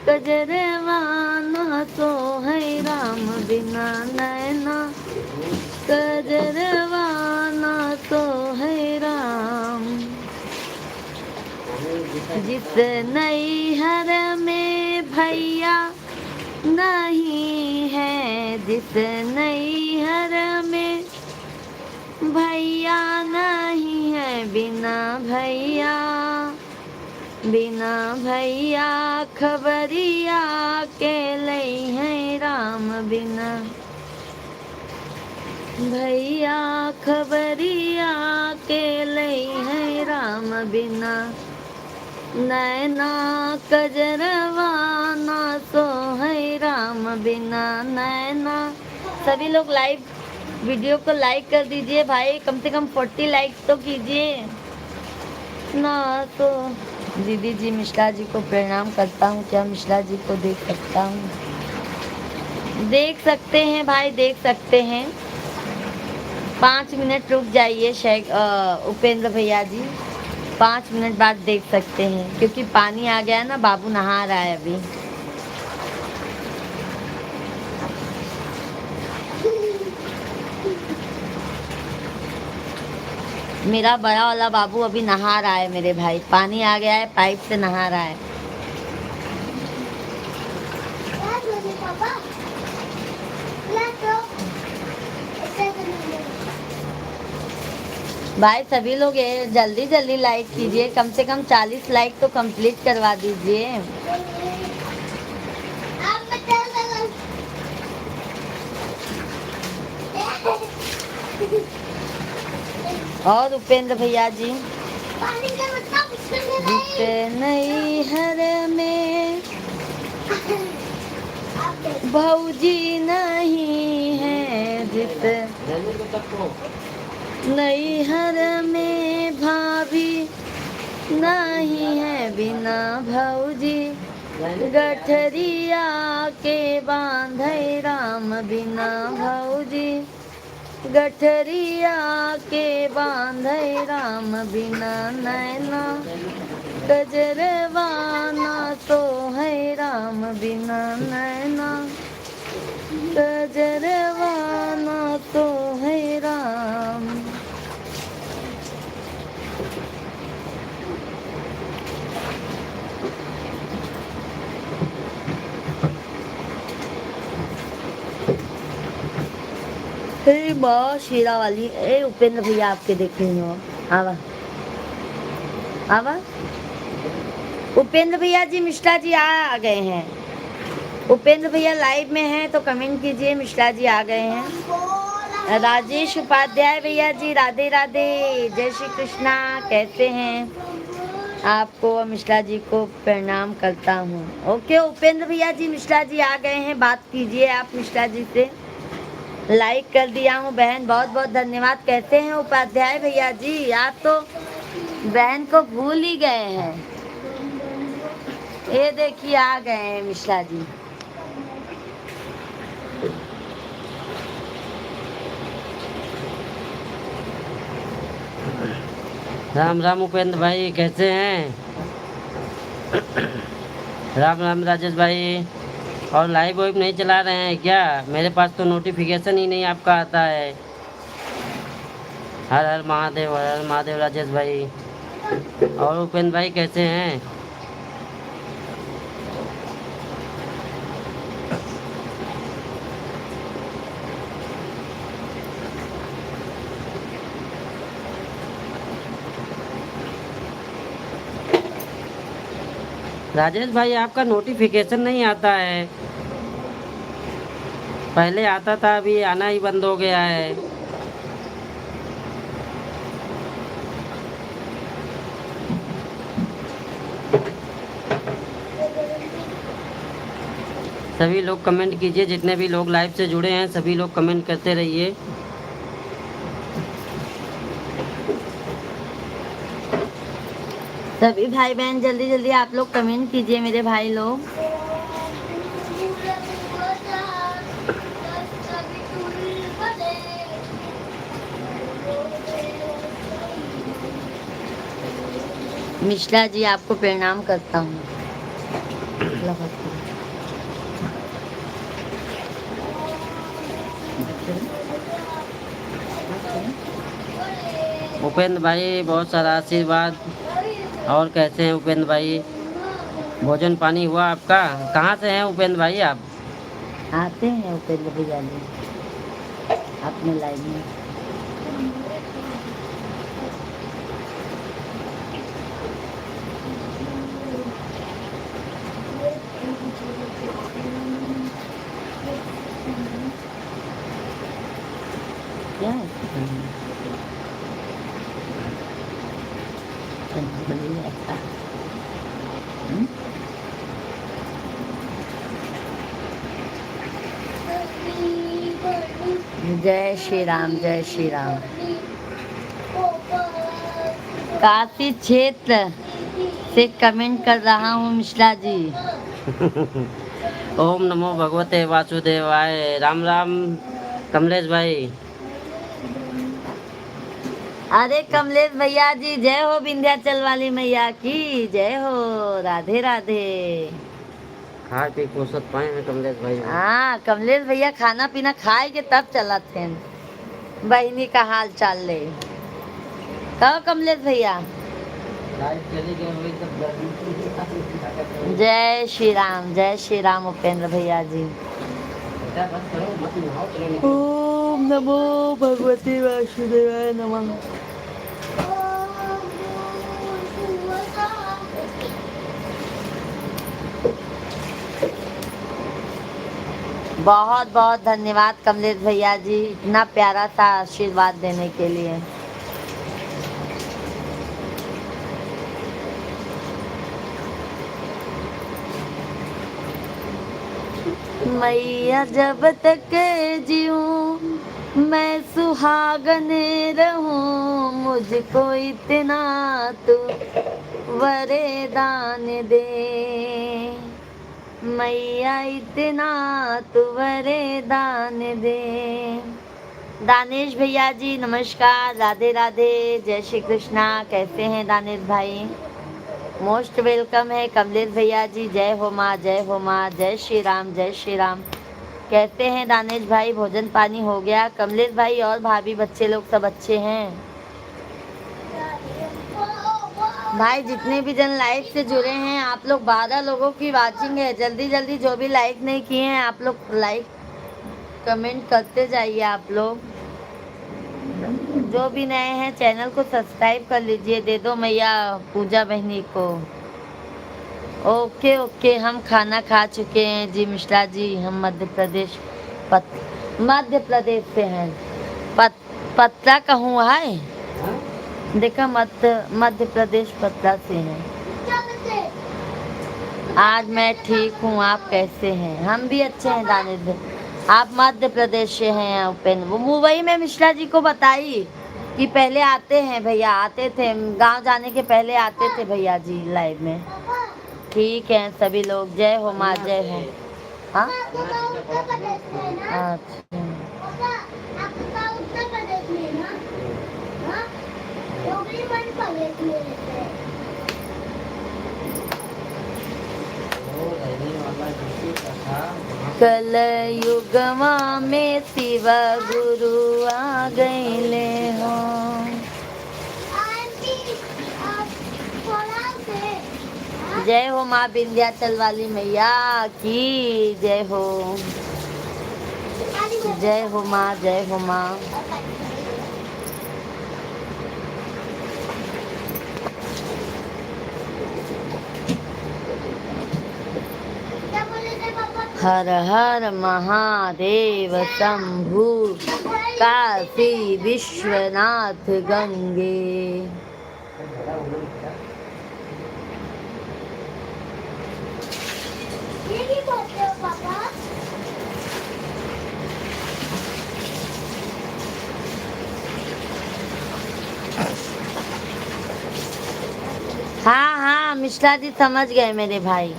कजरवा न तो है राम बिना नैना, कजरवा न तो है राम। जिस नैहर में भैया नहीं है, जिस नैहर में भैया नहीं है, बिना भैया, बिना भैया खबरिया के लई है राम बिना, भैया खबरिया के लई है राम बिना, नैना कजरवा ना सो है राम बिना नैना। सभी लोग लाइव वीडियो को लाइक कर दीजिए भाई, कम से कम 40 लाइक तो कीजिए ना। तो दीदी जी मिश्रा जी को प्रणाम करता हूँ, क्या मिश्रा जी को देख सकता हूँ? देख सकते हैं भाई, देख सकते हैं। 5 मिनट रुक जाइए उपेंद्र भैया जी, 5 मिनट बाद देख सकते हैं, क्योंकि पानी आ गया है ना, बाबू नहा रहा है अभी। मेरा बड़ा वाला बाबू अभी नहा रहा है मेरे भाई, पानी आ गया है, पाइप से नहा रहा है। भाई सभी लोग ये जल्दी जल्दी लाइक कीजिए, कम से कम 40 लाइक तो कंप्लीट करवा दीजिए। और उपेंद्र भैया जी, नैहर में भौजी नहीं है, जिस नैहर में भाभी नहीं है, बिना भौजी गठरिया के बांधे राम बिना भौजी, गठरिया के बांधे राम बिना नैना, कजरवा ना तो है राम बिना नैना, कजरवा ना तो है राम। हे माँ शेरा वाली, ए उपेंद्र भैया आपके देख रही हो, आवा आवा। उपेंद्र भैया जी मिश्रा जी आ गए हैं। उपेंद्र भैया लाइव में हैं तो कमेंट कीजिए, मिश्रा जी आ गए हैं। राजेश उपाध्याय भैया जी राधे राधे, जय श्री कृष्णा, कैसे हैं? आपको और मिश्रा जी को प्रणाम करता हूँ। ओके उपेंद्र भैया जी मिश्रा जी आ गए हैं, बात कीजिए आप मिश्रा जी से। लाइक कर दिया हूँ बहन, बहुत बहुत धन्यवाद। कैसे हैं उपाध्याय भैया जी? आप तो बहन को भूल ही गए हैं। ये देखिए आ गए हैं मिश्रा जी। राम राम उपेंद्र भाई, कैसे हैं? राम राम राजेश भाई। और लाइव वाइव नहीं चला रहे हैं क्या? मेरे पास तो नोटिफिकेशन ही नहीं आपका आता है। हर हर महादेव, हर हर महादेव राजेश भाई। और उपेंद्र भाई कैसे हैं? राजेश भाई आपका नोटिफिकेशन नहीं आता है, पहले आता था, अभी आना ही बंद हो गया है। सभी लोग कमेंट कीजिए, जितने भी लोग लाइव से जुड़े हैं सभी लोग कमेंट करते रहिए। सभी भाई बहन जल्दी जल्दी आप लोग कमेंट कीजिए मेरे भाई लोग। मिश्रा जी आपको प्रणाम करता हूँ। उपेंद्र भाई बहुत सारा आशीर्वाद। और कैसे हैं उपेंद्र भाई? भोजन पानी हुआ आपका? कहाँ से हैं उपेंद्र भाई आप? आते हैं उपेंद्र भैया जी अपने लाइव में। क्या है? ऐसा। जय श्री राम, जय श्री राम। काशी क्षेत्र से कमेंट कर रहा हूँ मिश्रा जी। ओम नमो भगवते वासुदेवाय। राम राम कमलेश भाई। अरे कमलेश भैया जी, जय हो विंध्याचल वाली मैया की जय हो। राधे राधे। खाए पी फुर्सत पाए हैं कमलेश भाई। हाँ कमलेश भैया खाना पीना खाए के तब चला थे बहनी का हाल चाल ले। कहो कमलेश भैया। जय श्री राम, जय श्री राम उपेंद्र भैया जी। ओम नमो भगवते वासुदेवाय नमः। बहुत बहुत धन्यवाद कमलेश भैया जी इतना प्यारा सा आशीर्वाद देने के लिए। मैया जब तक जीऊं मैं सुहागन रहूं, मुझको इतना तू वरदान दे। मैया इतना तू वरदान दे। दानेश भैया जी नमस्कार, राधे राधे, जय श्री कृष्णा। कैसे हैं दानेश भाई? मोस्ट वेलकम है कमलेश भैया जी। जय हो माँ, जय हो माँ, जय श्री राम, जय श्री राम। कैसे हैं दानेश भाई? भोजन पानी हो गया? कमलेश भाई और भाभी बच्चे लोग सब अच्छे हैं? भाई जितने भी जन लाइव से जुड़े हैं, आप लोग 12 लोगों की वाचिंग है। जल्दी जल्दी जो भी लाइक नहीं किए हैं आप लोग लाइक कमेंट करते जाइए। आप लोग जो भी नए हैं चैनल को सब्सक्राइब कर लीजिए। दे दो मैया पूजा बहनी को। ओके ओके, हम खाना खा चुके हैं जी मिश्रा जी। हम मध्य प्रदेश से हैं। पत्रा कहूँ है देखा, मध्य प्रदेश पत्रा से हैं। आज मैं ठीक हूँ, आप कैसे हैं? हम भी अच्छे हैं दानिश भाई। आप मध्य प्रदेश से हैं उपेंद्र? वो मुंबई में मिश्रा जी को बताइए कि पहले आते हैं भैया, आते थे गांव जाने के पहले आते थे भैया जी लाइव में। ठीक है सभी लोग, जय हो माँ, जय हो। हाँ अच्छा, कल युगमा में शिव गुरु आ गईले हो। जय हो माँ विंध्याचल वाली मैया की जय हो। जय हो माँ, जय हो माँ। हर हर महादेव शंभु काशी विश्वनाथ गंगे। हाँ हाँ मिश्रा जी समझ गए मेरे भाई,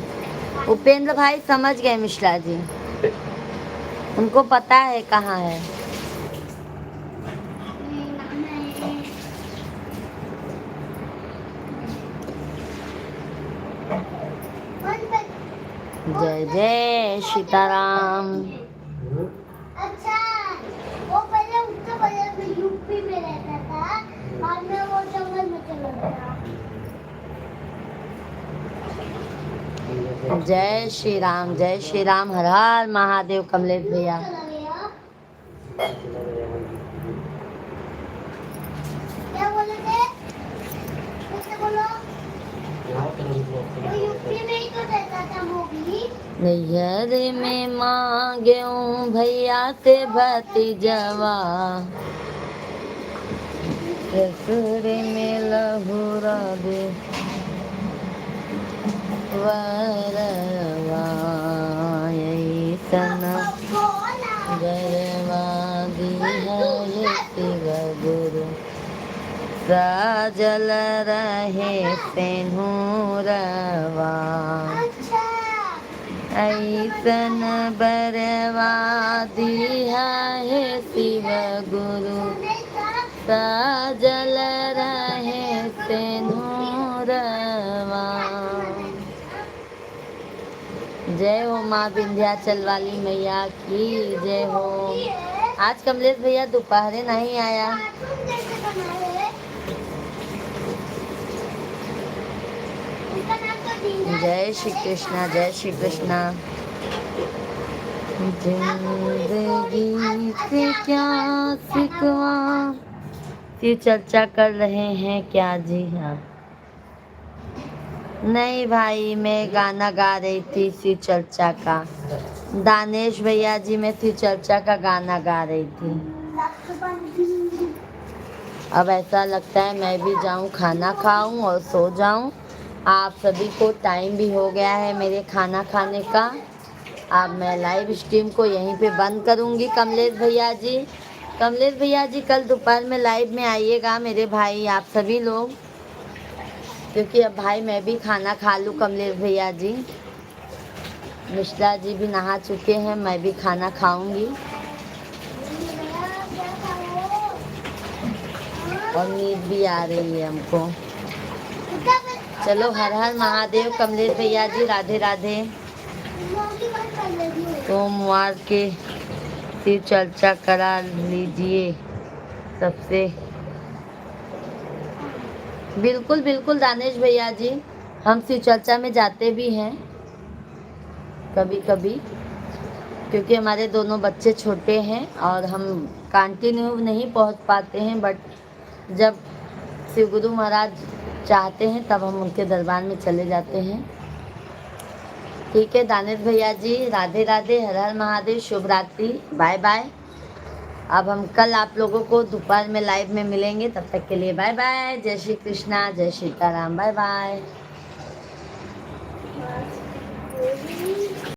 उपेंद्र भाई समझ गए मिश्रा जी, उनको पता है कहाँ है। जय जय सीताराम। अच्छा, वो पहले उत्तर प्रदेश में यूपी में रहता था, बाद में वो जंगल में चला गया। जय श्री राम, हर हर महादेव। कमलेश भैया चला गया। क्या बोले थे? कैसे बोलो? वो यूपी में ही तो रहता था मोगी। नैहर में मांग्यूं भैया ते भतीजवा, ससुर में लहुरा दे वरवा, ऐसन गरवा दिया शिव गुरु, साजल रहे सेनुरवा, अच्छा, ऐसन बरवा दिया है शिव गुरु, साजल रहे सेनुरवा। जय हो माँ विंध्याचल वाली मैया की जय हो। आज कमलेश भैया दोपहरे नहीं आया। कार्टून कैसे बनाए? उसका नाम तो दीना है। जय श्री कृष्णा, जय श्री कृष्णा। जिंदगी से क्या सिकवा, ये चर्चा कर रहे हैं क्या? जी हाँ। नहीं भाई, मैं गाना गा रही थी शिव चर्चा का। दानेश भैया जी, मैं शिव चर्चा का गाना गा रही थी। अब ऐसा लगता है मैं भी जाऊं, खाना खाऊं और सो जाऊं। आप सभी को टाइम भी हो गया है मेरे खाना खाने का। अब मैं लाइव स्ट्रीम को यहीं पे बंद करूंगी। कमलेश भैया जी कल दोपहर में लाइव में आइएगा मेरे भाई, आप सभी लोग, क्योंकि अब भाई मैं भी खाना खा लूँ। कमलेश भैया जी, मिश्रा जी भी नहा चुके हैं, मैं भी खाना खाऊंगी और नींद भी आ रही है हमको। चलो, हर हर महादेव। कमलेश भैया जी, राधे राधे। सोमवार के शिव चर्चा करा लीजिए सबसे। बिल्कुल बिल्कुल दानेश भैया जी, हम शिव चर्चा में जाते भी हैं कभी कभी, क्योंकि हमारे दोनों बच्चे छोटे हैं और हम कंटिन्यू नहीं पहुंच पाते हैं, बट जब शिव गुरु महाराज चाहते हैं तब हम उनके दरबार में चले जाते हैं। ठीक है दानेश भैया जी, राधे राधे, हर हर महादेव, शुभ रात्रि, बाय बाय। अब हम कल आप लोगों को दोपहर में लाइव में मिलेंगे, तब तक के लिए बाय बाय। जय श्री कृष्णा, जय सीताराम, बाय बाय।